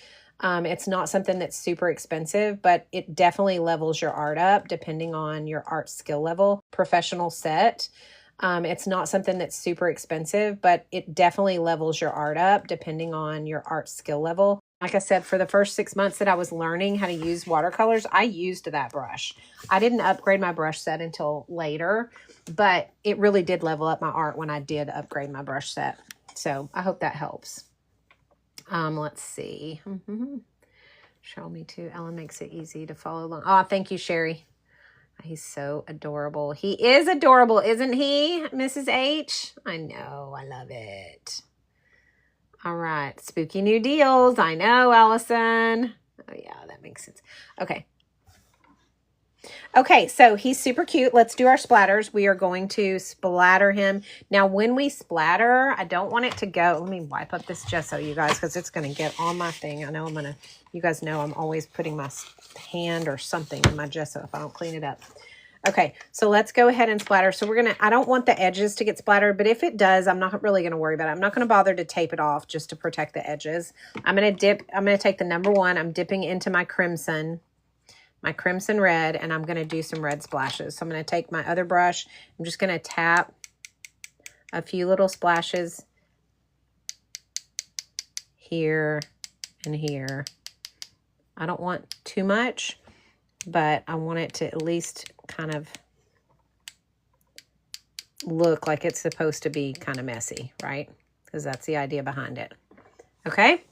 It's not something that's super expensive, but it definitely levels your art up depending on your art skill level. Professional set. It's not something that's super expensive, but it definitely levels your art up depending on your art skill level. Like I said, for the first 6 months that I was learning how to use watercolors, I used that brush. I didn't upgrade my brush set until later, but it really did level up my art when I did upgrade my brush set. So I hope that helps. Let's see. Show me too. Ellen makes it easy to follow along. Oh, thank you, Sherry. He's so adorable. He is adorable, isn't he, Mrs. H? I know. I love it. All right. Spooky new deals. I know, Allison. Oh, yeah, that makes sense. Okay. Okay, so he's super cute. Let's do our splatters. We are going to splatter him. Now, when we splatter, I don't want it to go. Let me wipe up this gesso, you guys, because it's going to get on my thing. I know you guys know I'm always putting my hand or something in my gesso if I don't clean it up. Okay, so let's go ahead and splatter. So I don't want the edges to get splattered, but if it does, I'm not really going to worry about it. I'm not going to bother to tape it off just to protect the edges. I'm going to take the number 1. I'm dipping into my crimson red, and I'm going to do some red splashes. So I'm going to take my other brush. I'm just going to tap a few little splashes here and here I don't want too much, but I want it to at least kind of look like it's supposed to be kind of messy, right? Because that's the idea behind it. Okay,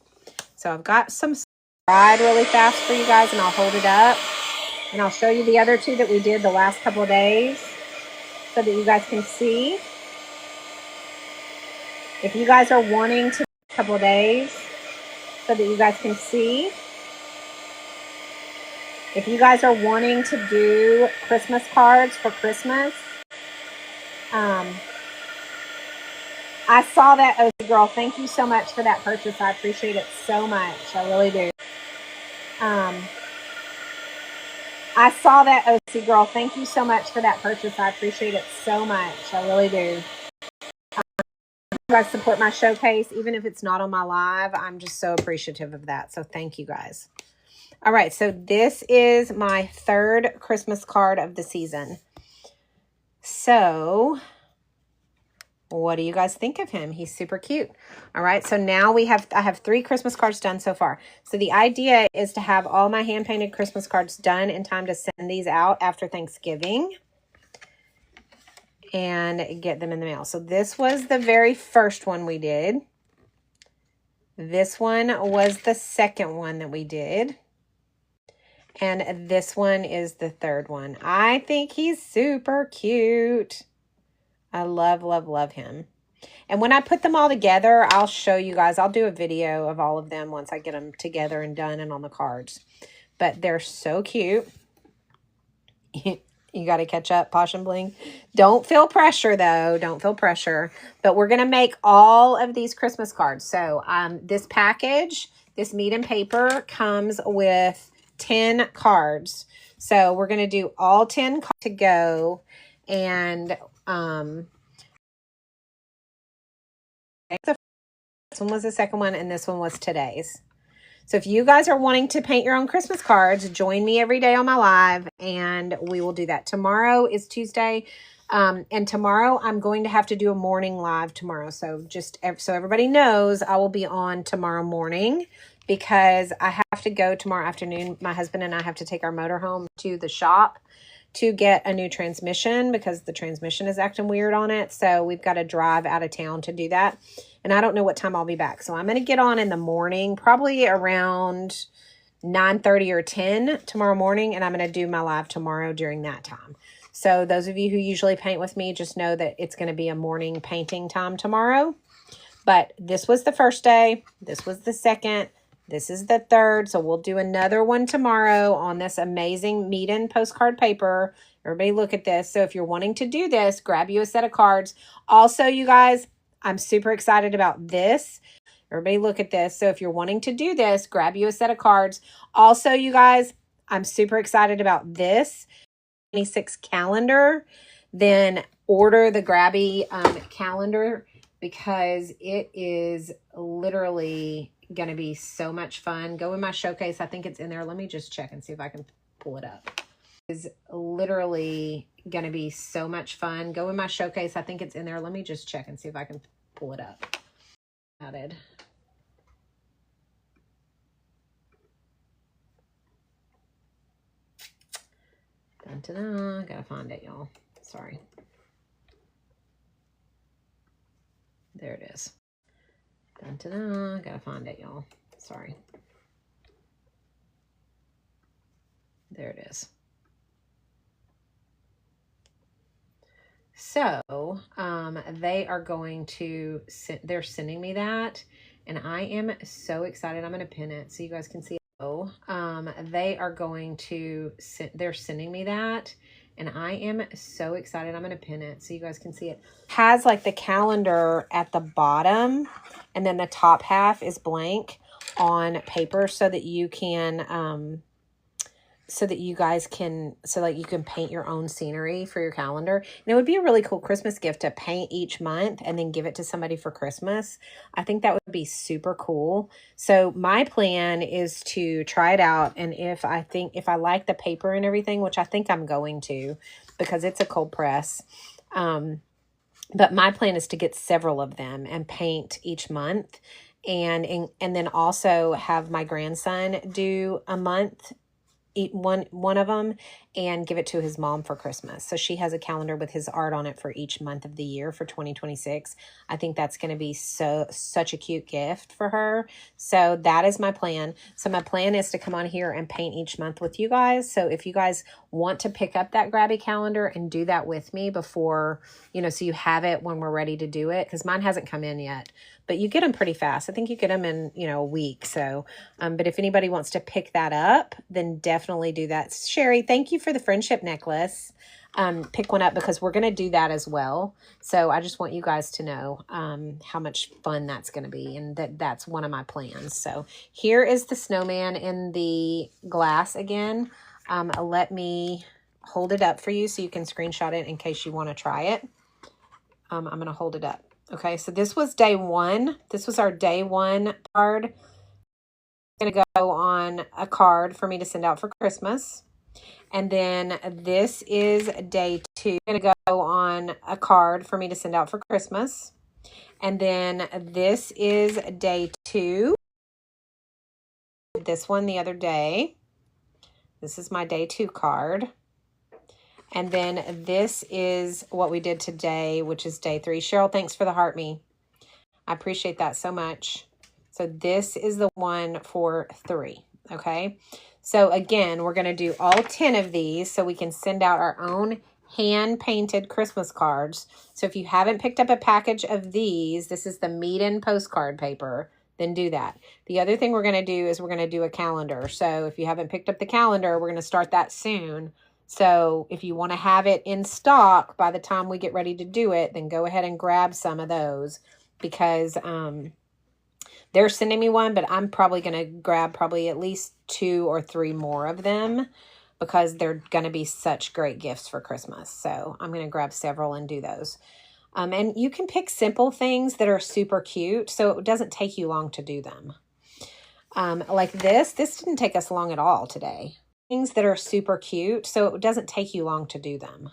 so I've got some dried really fast for you guys, and I'll hold it up, and I'll show you the other two that we did the last couple of days so that you guys can see. If you guys are wanting to, a couple of days so that you guys can see. If you guys are wanting to do Christmas cards for Christmas, I saw that, OC girl. Thank you so much for that purchase. I appreciate it so much. I really do. I saw that, OC girl. Thank you so much for that purchase. I appreciate it so much. I really do. You guys support my showcase, even if it's not on my live. I'm just so appreciative of that. So thank you guys. All right, so this is my third Christmas card of the season. So what do you guys think of him? He's super cute. All right, so now I have 3 Christmas cards done so far. So the idea is to have all my hand-painted Christmas cards done in time to send these out after Thanksgiving and get them in the mail. So this was the very first one we did. This one was the second one that we did. And this one is the third one. I think he's super cute. I love, love, love him. And when I put them all together, I'll show you guys. I'll do a video of all of them once I get them together and done and on the cards. But they're so cute. You got to catch up, Posh and Bling. Don't feel pressure, though. Don't feel pressure. But we're going to make all of these Christmas cards. So this package, this meat and paper, comes with 10 cards. So we're going to do all 10 cards to go. And this one was the second one, and this one was today's. So if you guys are wanting to paint your own Christmas cards, join me every day on my live, and we will do that. Tomorrow is Tuesday, and tomorrow I'm going to have to do a morning live tomorrow. So just so everybody knows, I will be on tomorrow morning because I have to go tomorrow afternoon. My husband and I have to take our motorhome to the shop to get a new transmission because the transmission is acting weird on it. So we've got to drive out of town to do that. And I don't know what time I'll be back. So I'm going to get on in the morning, probably around 9:30 or 10 tomorrow morning. And I'm going to do my live tomorrow during that time. So those of you who usually paint with me, just know that it's going to be a morning painting time tomorrow. But this was the first day. This was the second. This is the third. So we'll do another one tomorrow on this amazing meat and postcard paper. Everybody look at this. So if you're wanting to do this, grab you a set of cards. Also, you guys, I'm super excited about this. Everybody look at this. So if you're wanting to do this, grab you a set of cards. Also, you guys, I'm super excited about this 26 calendar. Then order the Grabby calendar because it is literally going to be so much fun. Go in my showcase. I think it's in there. Let me just check and see if I can pull it up. Is literally going to be so much fun. Go in my showcase. I think it's in there. Let me just check and see if I can pull it up. Added. Dun, dun, dun. Gotta find it, y'all. Sorry. There it is. Dun, dun, dun. Gotta find it, y'all. Sorry. There it is. So, they are going to, they're sending me that, and I am so excited. I'm going to pin it so you guys can see it. So, they are going to, they're sending me that, and I am so excited. I'm going to pin it so you guys can see it. Has like the calendar at the bottom, and then the top half is blank on paper so that you can, so that you guys can, so like you can paint your own scenery for your calendar. And it would be a really cool Christmas gift to paint each month and then give it to somebody for Christmas. I think that would be super cool. So my plan is to try it out. And if I like the paper and everything, which I think I'm going to, because it's a cold press. But my plan is to get several of them and paint each month and then also have my grandson do a month, eat one of them, and give it to his mom for Christmas. So she has a calendar with his art on it for each month of the year for 2026. I think that's going to be such a cute gift for her. So that is my plan. So my plan is to come on here and paint each month with you guys. So if you guys want to pick up that grabby calendar and do that with me before, so you have it when we're ready to do it, because mine hasn't come in yet. But you get them pretty fast. I think you get them in, a week. So, but if anybody wants to pick that up, then definitely do that. Sherry, thank you for the friendship necklace. Pick one up because we're going to do that as well. So I just want you guys to know how much fun that's going to be, and that's one of my plans. So here is the snowman in the glass again. Let me hold it up for you so you can screenshot it in case you want to try it. I'm going to hold it up. Okay, so this was day one. This was our day one card. It's going to go on a card for me to send out for Christmas. And then this is day two. It's going to go on a card for me to send out for Christmas. And then this is day two. This one the other day. This is my day two card. And then this is what we did today, which is day three. Cheryl, thanks for the heart me. I appreciate that so much. So this is the one for 3, okay? So again, we're going to do all 10 of these so we can send out our own hand-painted Christmas cards. So if you haven't picked up a package of these, this is the Meet-In postcard paper, then do that. The other thing we're going to do is we're going to do a calendar. So if you haven't picked up the calendar, we're going to start that soon. So if you want to have it in stock by the time we get ready to do it, then go ahead and grab some of those, because they're sending me one, but I'm probably going to grab at least 2 or 3 more of them because they're going to be such great gifts for Christmas. So I'm going to grab several and do those. And you can pick simple things that are super cute, so it doesn't take you long to do them. Like this didn't take us long at all today. Things that are super cute, so it doesn't take you long to do them.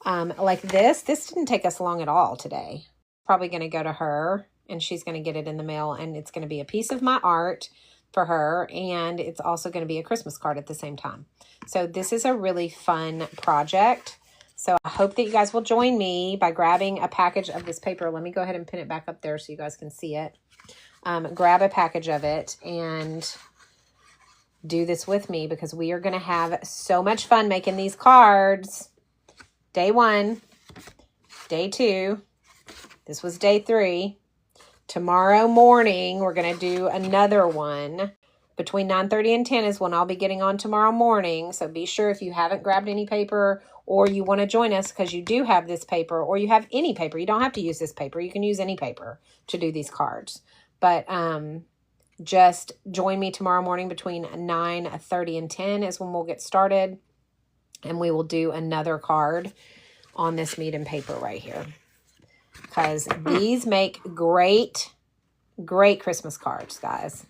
Like this didn't take us long at all today. Probably going to go to her, and she's going to get it in the mail, and it's going to be a piece of my art for her, and it's also going to be a Christmas card at the same time. So this is a really fun project. So I hope that you guys will join me by grabbing a package of this paper. Let me go ahead and pin it back up there so you guys can see it. Grab a package of it and do this with me, because we are going to have so much fun making these cards. Day 1, day 2, this was day 3. Tomorrow morning, we're going to do another one. Between 9:30 and 10 is when I'll be getting on tomorrow morning. So be sure, if you haven't grabbed any paper, or you want to join us because you do have this paper, or you have any paper. You don't have to use this paper. You can use any paper to do these cards. But just join me tomorrow morning between 9:30 and 10 is when we'll get started. And we will do another card on this Meet-In paper right here, because these make great Christmas cards, guys.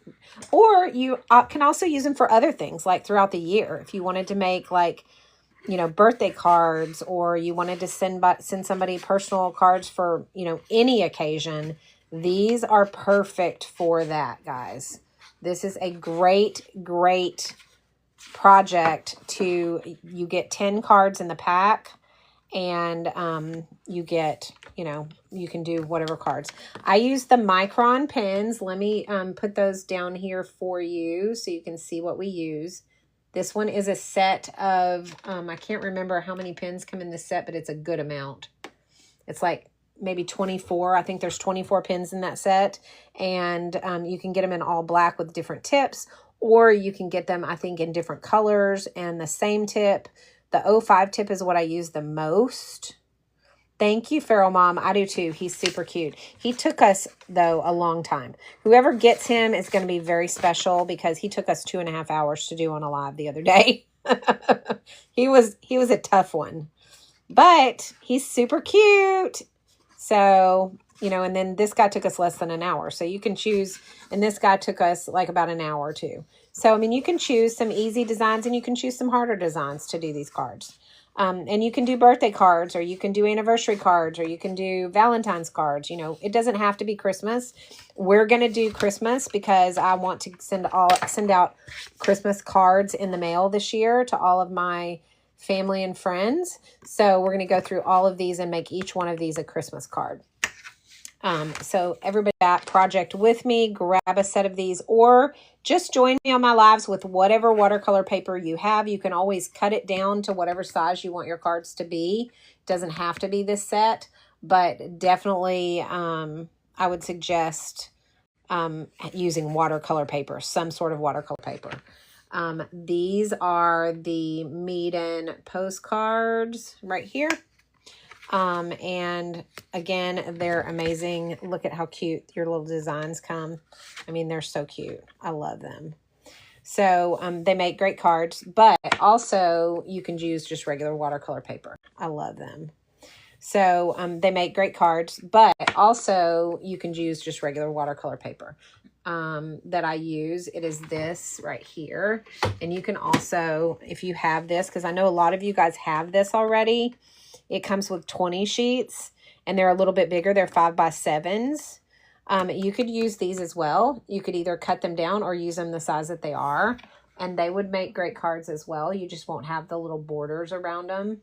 Or you can also use them for other things, like throughout the year. If you wanted to make birthday cards, or you wanted to send somebody personal cards for, any occasion, these are perfect for that, guys. This is a great project. You get 10 cards in the pack, and you get, you can do whatever cards. I use the Micron pens. Let me put those down here for you so you can see what we use. This one is a set of, I can't remember how many pens come in this set, but it's a good amount. It's like maybe 24. I think there's 24 pens in that set. And you can get them in all black with different tips, or you can get them, I think, in different colors and the same tip. The 05 tip is what I use the most. Thank you, Feral Mom. I do too. He's super cute. He took us, though, a long time. Whoever gets him is going to be very special, because he took us 2.5 hours to do on a live the other day. He was a tough one, but he's super cute. So, and then this guy took us less than an hour. So you can choose, and this guy took us like about an hour or 2. So, you can choose some easy designs, and you can choose some harder designs to do these cards. And you can do birthday cards, or you can do anniversary cards, or you can do Valentine's cards. You know, it doesn't have to be Christmas. We're going to do Christmas because I want to send out Christmas cards in the mail this year to all of my family and friends. So we're going to go through all of these and make each one of these a Christmas card. So everybody that project with me, grab a set of these, or just join me on my lives with whatever watercolor paper you have. You can always cut it down to whatever size you want your cards to be. It doesn't have to be this set, but definitely, I would suggest, using watercolor paper, some sort of watercolor paper. These are the Meeden postcards right here. And again, they're amazing. Look at how cute your little designs come. I mean, they're so cute. I love them. So, they make great cards, but also you can use just regular watercolor paper. I love them. So, they make great cards, but also you can use just regular watercolor paper. That I use. It is this right here. And you can also, if you have this, because I know a lot of you guys have this already, it comes with 20 sheets and they're a little bit bigger. They're 5x7s. You could use these as well. You could either cut them down or use them the size that they are, and they would make great cards as well. You just won't have the little borders around them.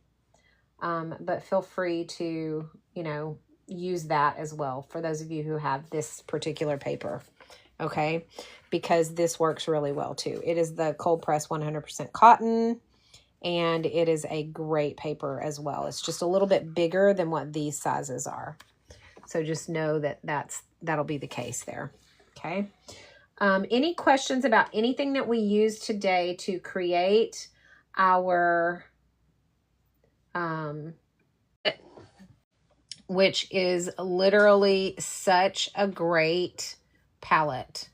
But feel free to, you know, use that as well for those of you who have this particular paper. Okay, because this works really well too. It is the cold press 100% cotton, and it is a great paper as well. It's just a little bit bigger than what these sizes are. So just know that that'll be the case there. Okay. Any questions about anything that we used today to create our, which is literally such a great palette.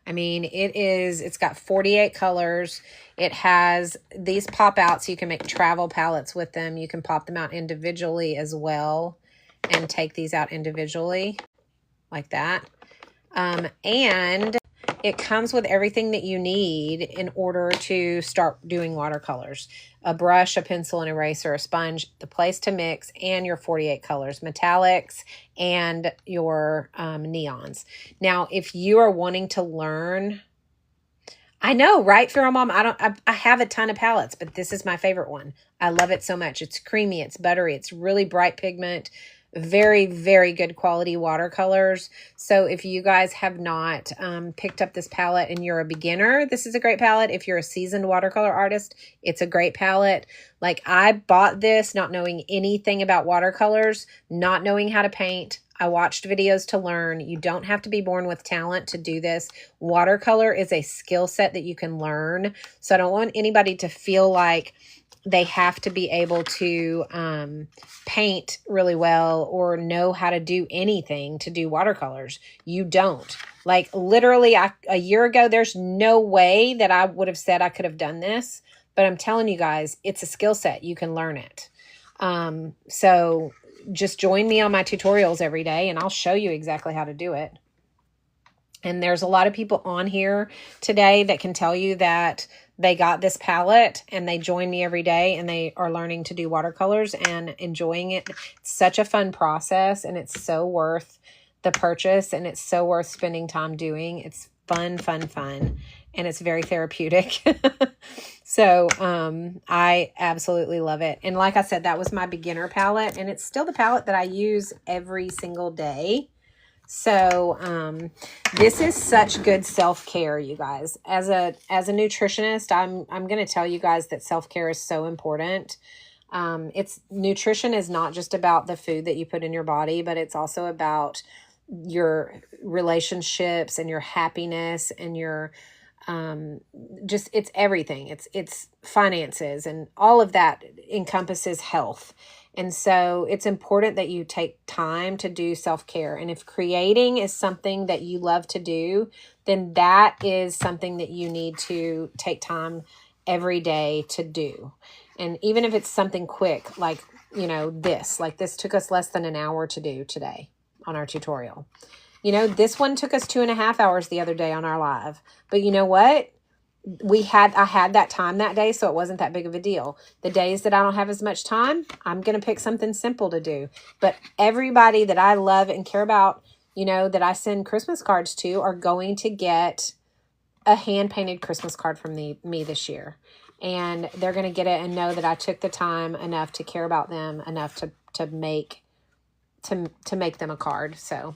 I mean, it's got 48 colors. It has these pop out so you can make travel palettes with them. You can pop them out individually as well and take these out individually like that. And it comes with everything that you need in order to start doing watercolors. A brush, a pencil, an eraser, a sponge, the place to mix, and your 48 colors, metallics, and your neons. Now, if you are wanting to learn, I know, right, Feral Mom? I have a ton of palettes, but this is my favorite one. I love it so much. It's creamy, it's buttery, it's really bright pigment. Very, very good quality watercolors. So if you guys have not picked up this palette and you're a beginner, this is a great palette. If you're a seasoned watercolor artist, it's a great palette. Like, I bought this not knowing anything about watercolors, not knowing how to paint. I watched videos to learn. You don't have to be born with talent to do this. Watercolor is a skill set that you can learn. So I don't want anybody to feel like they have to be able to paint really well or know how to do anything to do watercolors. You don't. Like, literally, a year ago, there's no way that I would have said I could have done this. But I'm telling you guys, it's a skill set. You can learn it. So just join me on my tutorials every day, and I'll show you exactly how to do it. And there's a lot of people on here today that can tell you that they got this palette and they join me every day and they are learning to do watercolors and enjoying it. It's such a fun process, and it's so worth the purchase, and it's so worth spending time doing. It's fun, fun, fun, and it's very therapeutic. So I absolutely love it. And like I said, that was my beginner palette, and it's still the palette that I use every single day. So, this is such good self-care, you guys. As a nutritionist, I'm going to tell you guys that self-care is so important. Nutrition is not just about the food that you put in your body, but it's also about your relationships and your happiness and your, it's everything. It's finances, and all of that encompasses health. And so it's important that you take time to do self-care. And if creating is something that you love to do, then that is something that you need to take time every day to do. And even if it's something quick, like, you know, this took us less than an hour to do today on our tutorial. You know, this one took us 2.5 hours the other day on our live. But you know what? I had that time that day, so it wasn't that big of a deal. The days that I don't have as much time, I'm going to pick something simple to do. But everybody that I love and care about, you know, that I send Christmas cards to are going to get a hand-painted Christmas card from me this year. And they're going to get it and know that I took the time enough to care about them enough to make them a card. So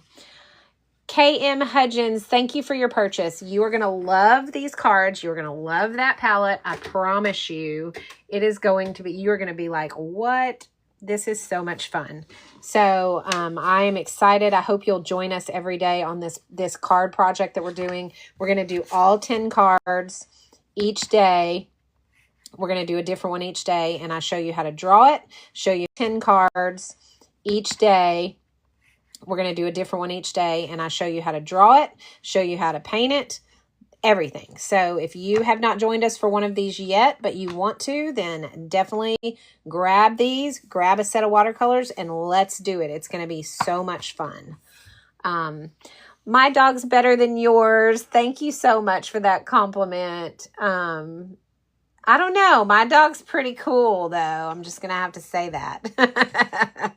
KM Hudgens, thank you for your purchase. You are going to love these cards. You're going to love that palette. I promise you, it is going to be, you're going to be like, what? This is so much fun. So I am excited. I hope you'll join us every day on this card project that we're doing. We're going to do all 10 cards each day. We're going to do a different one each day. And I show you how to draw it, show you 10 cards each day. We're going to do a different one each day, and I show you how to draw it, show you how to paint it, everything. So if you have not joined us for one of these yet, but you want to, then definitely grab these, grab a set of watercolors, and let's do it. It's going to be so much fun. My dog's better than yours. Thank you so much for that compliment. I don't know. My dog's pretty cool, though. I'm just going to have to say that.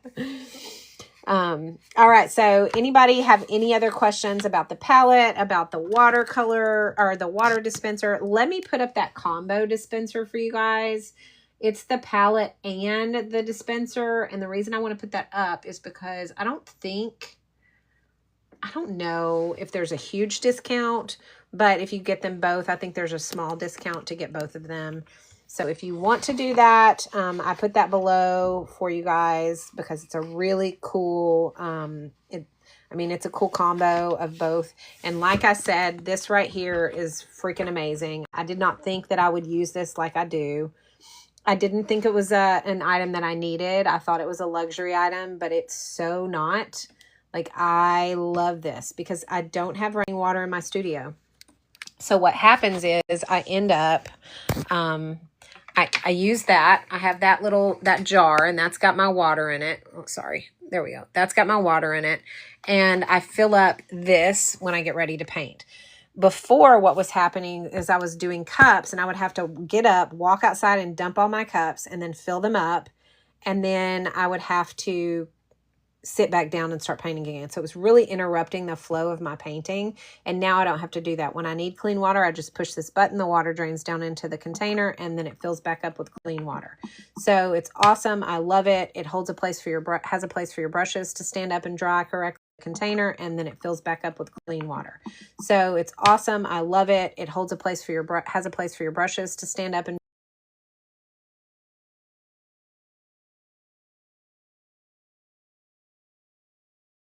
All right. So anybody have any other questions about the palette, about the watercolor or the water dispenser? Let me put up that combo dispenser for you guys. It's the palette and the dispenser. And the reason I want to put that up is because I don't know if there's a huge discount, but if you get them both, I think there's a small discount to get both of them. So if you want to do that, I put that below for you guys because it's a really cool, it's a cool combo of both. And like I said, this right here is freaking amazing. I did not think that I would use this like I do. I didn't think it was an item that I needed. I thought it was a luxury item, but it's so not. Like, I love this because I don't have rainwater in my studio. So what happens is I end up, I use that. I have that jar, and that's got my water in it. Oh, sorry. There we go. That's got my water in it. And I fill up this when I get ready to paint. Before, what was happening is I was doing cups, and I would have to get up, walk outside, and dump all my cups, and then fill them up. And then I would have to sit back down and start painting again. So it was really interrupting the flow of my painting. And now I don't have to do that. When I need clean water, I just push this button, the water drains down into the container, and then it fills back up with clean water. So it's awesome. I love it. It holds a place for has a place for your brushes to stand up and dry correctly in the container, and then it fills back up with clean water. So it's awesome. I love it. It holds a place for has a place for your brushes to stand up and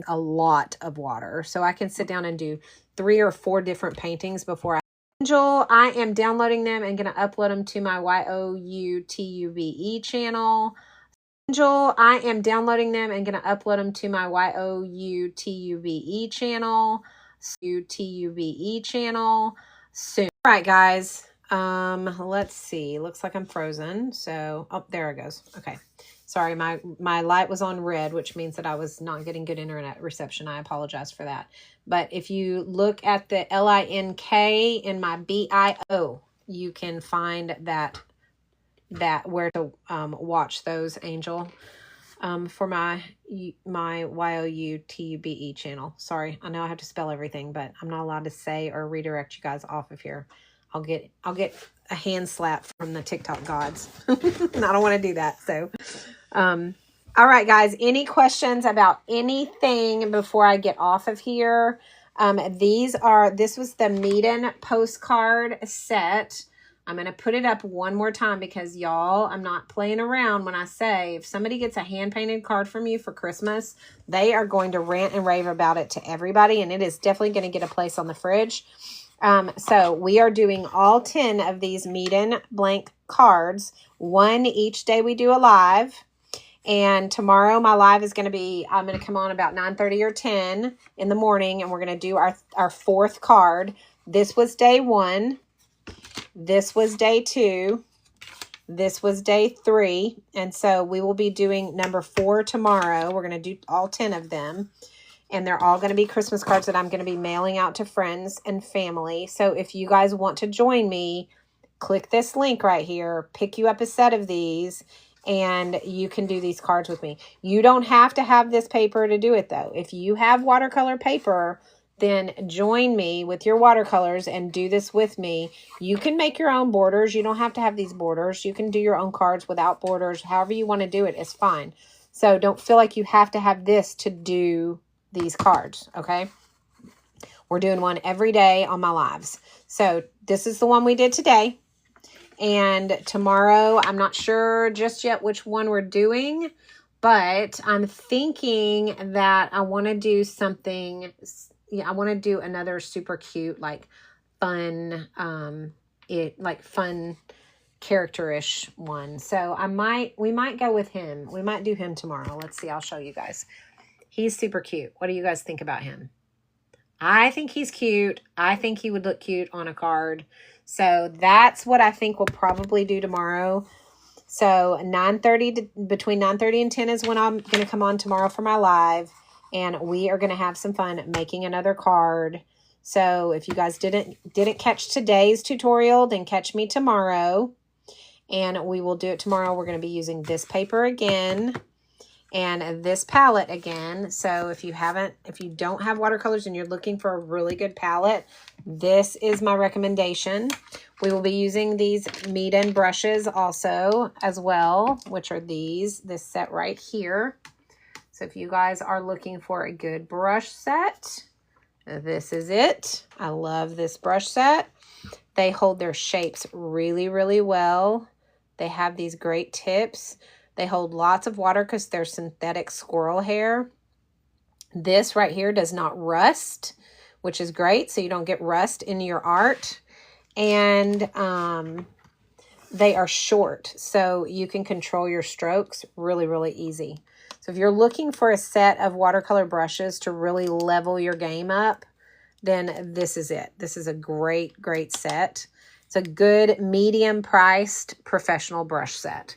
a lot of water. So I can sit down and do 3 or 4 different paintings before Angel, I am downloading them and going to upload them to my YOUTUBE channel. Angel, I am downloading them and going to upload them to my YOUTUBE channel. UTUBE channel soon. All right, guys. Let's see. Looks like I'm frozen. So, oh, there it goes. Okay. Sorry, my light was on red, which means that I was not getting good internet reception. I apologize for that. But if you look at the LINK in my BIO, you can find that where to watch those, Angel, for my YOUTUBE channel. Sorry, I know I have to spell everything, but I'm not allowed to say or redirect you guys off of here. I'll get a hand slap from the TikTok gods. And I don't want to do that. So, all right, guys, any questions about anything before I get off of here? This was the Meeden postcard set. I'm going to put it up one more time because, y'all, I'm not playing around when I say if somebody gets a hand-painted card from you for Christmas, they are going to rant and rave about it to everybody, and it is definitely going to get a place on the fridge. So we are doing all 10 of these Meeden blank cards, one each day we do a live. And tomorrow my live is going to be, I'm going to come on about 9:30 or 10 in the morning, and we're going to do our 4th card. This was day 1. This was day 2. This was day 3. And so we will be doing number 4 tomorrow. We're going to do all 10 of them. And they're all going to be Christmas cards that I'm going to be mailing out to friends and family. So if you guys want to join me, click this link right here, pick you up a set of these, and you can do these cards with me. You don't have to have this paper to do it, though. If you have watercolor paper, then join me with your watercolors and do this with me. You can make your own borders. You don't have to have these borders. You can do your own cards without borders. However you want to do it is fine. So don't feel like you have to have this to do these cards, okay? We're doing one every day on my lives. So this is the one we did today. And tomorrow, I'm not sure just yet which one we're doing, but I'm thinking that I want to do something. Yeah, I want to do another super cute, like fun, fun character-ish one. So we might go with him. We might do him tomorrow. Let's see. I'll show you guys. He's super cute. What do you guys think about him? I think he's cute. I think he would look cute on a card. So that's what I think we'll probably do tomorrow. So between 9:30 and 10 is when I'm going to come on tomorrow for my live. And we are going to have some fun making another card. So if you guys didn't catch today's tutorial, then catch me tomorrow. And we will do it tomorrow. We're going to be using this paper again and this palette again. So if you don't have watercolors and you're looking for a really good palette, this is my recommendation. We will be using these Meeden brushes also as well, which are this set right here. So if you guys are looking for a good brush set, this is it. I love this brush set. They hold their shapes really, really well. They have these great tips. They hold lots of water because they're synthetic squirrel hair. This right here does not rust, which is great. So you don't get rust in your art. And they are short, so you can control your strokes really, really easy. So if you're looking for a set of watercolor brushes to really level your game up, then this is it. This is a great, great set. It's a good medium-priced professional brush set.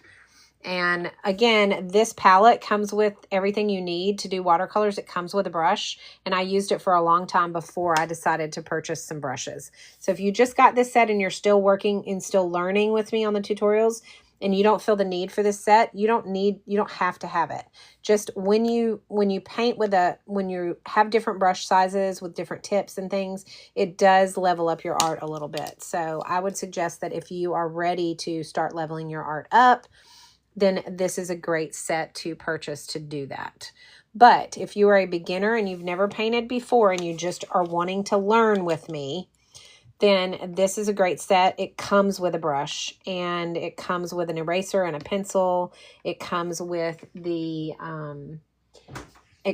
And again, this palette comes with everything you need to do watercolors. It comes with a brush, and I used it for a long time before I decided to purchase some brushes. So if you just got this set and you're still working and still learning with me on the tutorials, and you don't feel the need for this set, you don't have to have it. Just when you paint when you have different brush sizes with different tips and things, it does level up your art a little bit. So I would suggest that if you are ready to start leveling your art up, then this is a great set to purchase to do that. But if you are a beginner and you've never painted before and you just are wanting to learn with me, then this is a great set. It comes with a brush, and it comes with an eraser and a pencil. It comes with it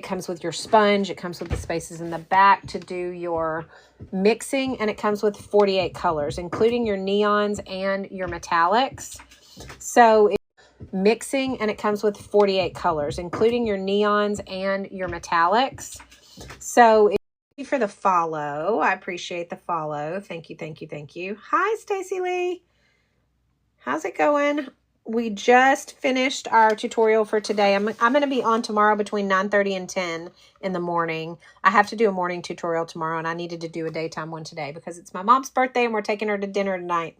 comes with your sponge. It comes with the spaces in the back to do your mixing, and it comes with 48 colors, including your neons and your metallics. So mixing, and it comes with 48 colors, including your neons and your metallics. So thank you for the follow. I appreciate the follow. Thank you, thank you, thank you. Hi, Stacy Lee. How's it going? We just finished our tutorial for today. I'm going to be on tomorrow between 9:30 and 10 in the morning. I have to do a morning tutorial tomorrow, and I needed to do a daytime one today because it's my mom's birthday and we're taking her to dinner tonight.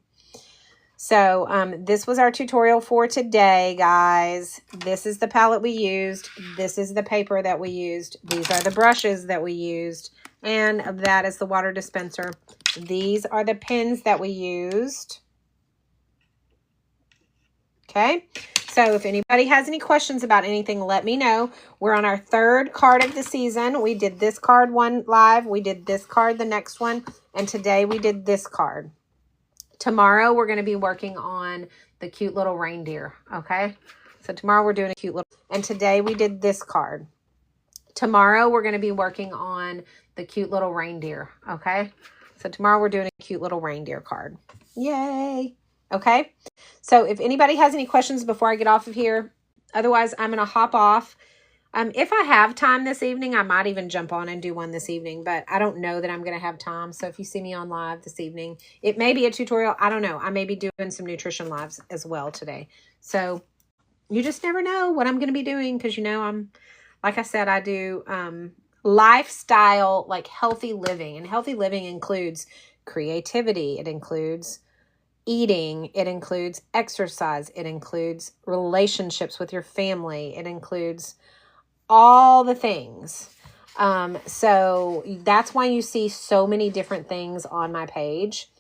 So this was our tutorial for today, guys. This is the palette we used. This is the paper that we used. These are the brushes that we used. And that is the water dispenser. These are the pens that we used. Okay. So if anybody has any questions about anything, let me know. We're on our third card of the season. We did this card one live. We did this card the next one. And today we did this card. Tomorrow, we're going to be working on the cute little reindeer, okay? So tomorrow, we're doing a cute little... And today, we did this card. Tomorrow, we're going to be working on the cute little reindeer, okay? So tomorrow, we're doing a cute little reindeer card. Yay! Okay? So if anybody has any questions before I get off of here, otherwise, I'm going to hop off. If I have time this evening, I might even jump on and do one this evening, but I don't know that I'm going to have time. So if you see me on live this evening, it may be a tutorial. I don't know. I may be doing some nutrition lives as well today. So you just never know what I'm going to be doing because, you know, like I said, I do lifestyle, like healthy living. And healthy living includes creativity. It includes eating. It includes exercise. It includes relationships with your family. It includes all the things. So that's why you see so many different things on my page,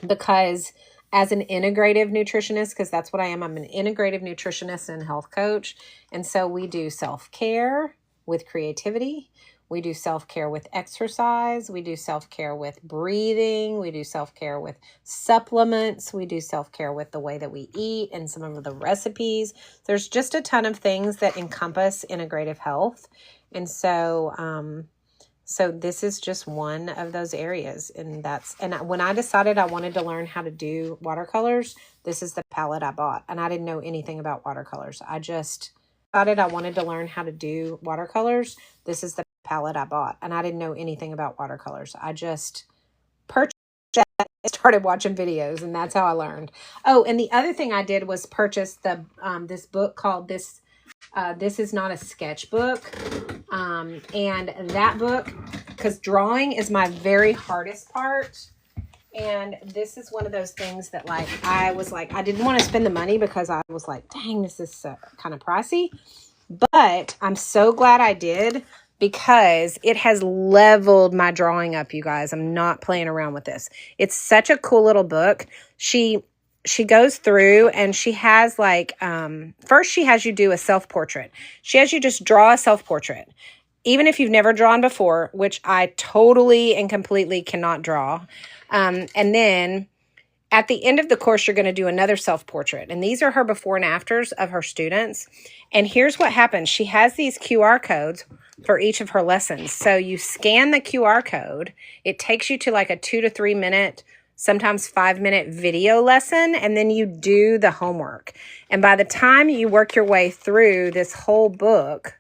because as an integrative nutritionist, because that's what I am, I'm an integrative nutritionist and health coach. And so we do self-care with creativity. We do self-care with exercise. We do self-care with breathing. We do self-care with supplements. We do self-care with the way that we eat and some of the recipes. There's just a ton of things that encompass integrative health. And so, so this is just one of those areas. And when I decided I wanted to learn how to do watercolors, this is the palette I bought. And I didn't know anything about watercolors. I just decided I wanted to learn how to do watercolors. This is the palette I bought. And I didn't know anything about watercolors. I just purchased it and started watching videos, and that's how I learned. Oh, and the other thing I did was purchase the this book called This Is Not a Sketchbook. And that book, because drawing is my very hardest part. And this is one of those things that I didn't want to spend the money because I was like, dang, this is kind of pricey. But I'm so glad I did, because it has leveled my drawing up, you guys. I'm not playing around with this. It's such a cool little book. She goes through and she has first she has you do a self-portrait. She has you just draw a self-portrait. Even if you've never drawn before, which I totally and completely cannot draw. And then at the end of the course, you're going to do another self-portrait. And these are her before and afters of her students. And here's what happens. She has these QR codes for each of her lessons. So you scan the QR code. It takes you to like a 2 to 3 minute, sometimes 5-minute video lesson. And then you do the homework. And by the time you work your way through this whole book,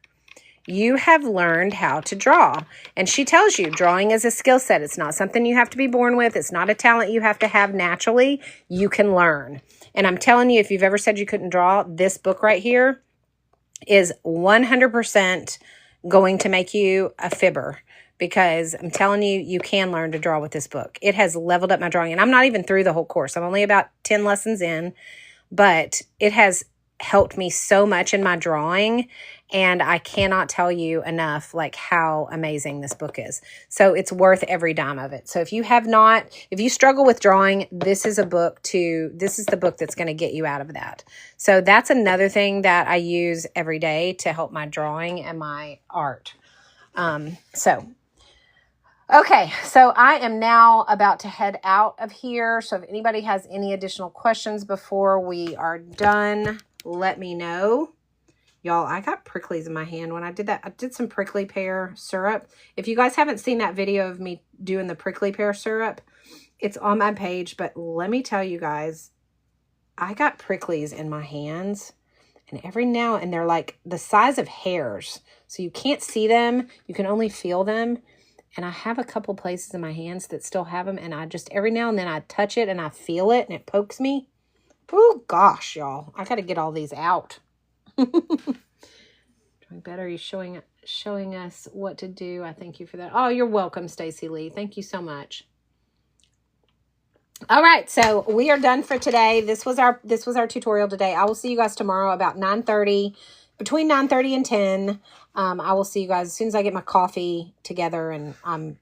you have learned how to draw. And she tells you drawing is a skill set. It's not something you have to be born with. It's not a talent you have to have naturally. You can learn. And I'm telling you, if you've ever said you couldn't draw, this book right here is 100% going to make you a fibber, because I'm telling you, you can learn to draw with this book. It has leveled up my drawing. And I'm not even through the whole course. I'm only about 10 lessons in, but it has helped me so much in my drawing. And I cannot tell you enough how amazing this book is. So it's worth every dime of it. So if you struggle with drawing, this is the book that's going to get you out of that. So that's another thing that I use every day to help my drawing and my art. Okay, so I am now about to head out of here. So if anybody has any additional questions before we are done, let me know. Y'all, I got pricklies in my hand when I did that. I did some prickly pear syrup. If you guys haven't seen that video of me doing the prickly pear syrup, it's on my page. But let me tell you guys, I got pricklies in my hands. And every now and they're like the size of hairs. So you can't see them. You can only feel them. And I have a couple places in my hands that still have them. And I just, every now and then I touch it and I feel it and it pokes me. Oh, gosh, y'all. I got to get all these out. Doing better. You're showing us what to do. I thank you for that. Oh, you're welcome, Stacy Lee. Thank you so much. All right, so we are done for today. This was our tutorial today. I will see you guys tomorrow about 9:30, between 9:30 and 10. I will see you guys as soon as I get my coffee together and I'm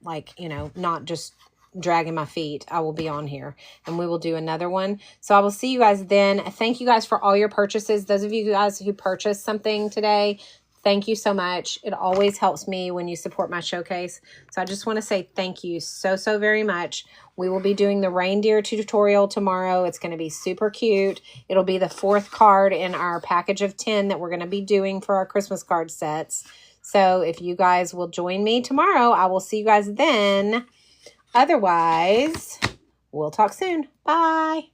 not just dragging my feet. I will be on here and we will do another one. So I will see you guys then. Thank you guys for all your purchases. Those of you guys who purchased something today, thank you so much. It always helps me when you support my showcase. So I just want to say thank you so very much. We will be doing the reindeer tutorial tomorrow. It's going to be super cute. It'll be the 4th card in our package of 10 that we're going to be doing for our Christmas card sets. So if you guys will join me tomorrow, I will see you guys then. Otherwise, we'll talk soon. Bye.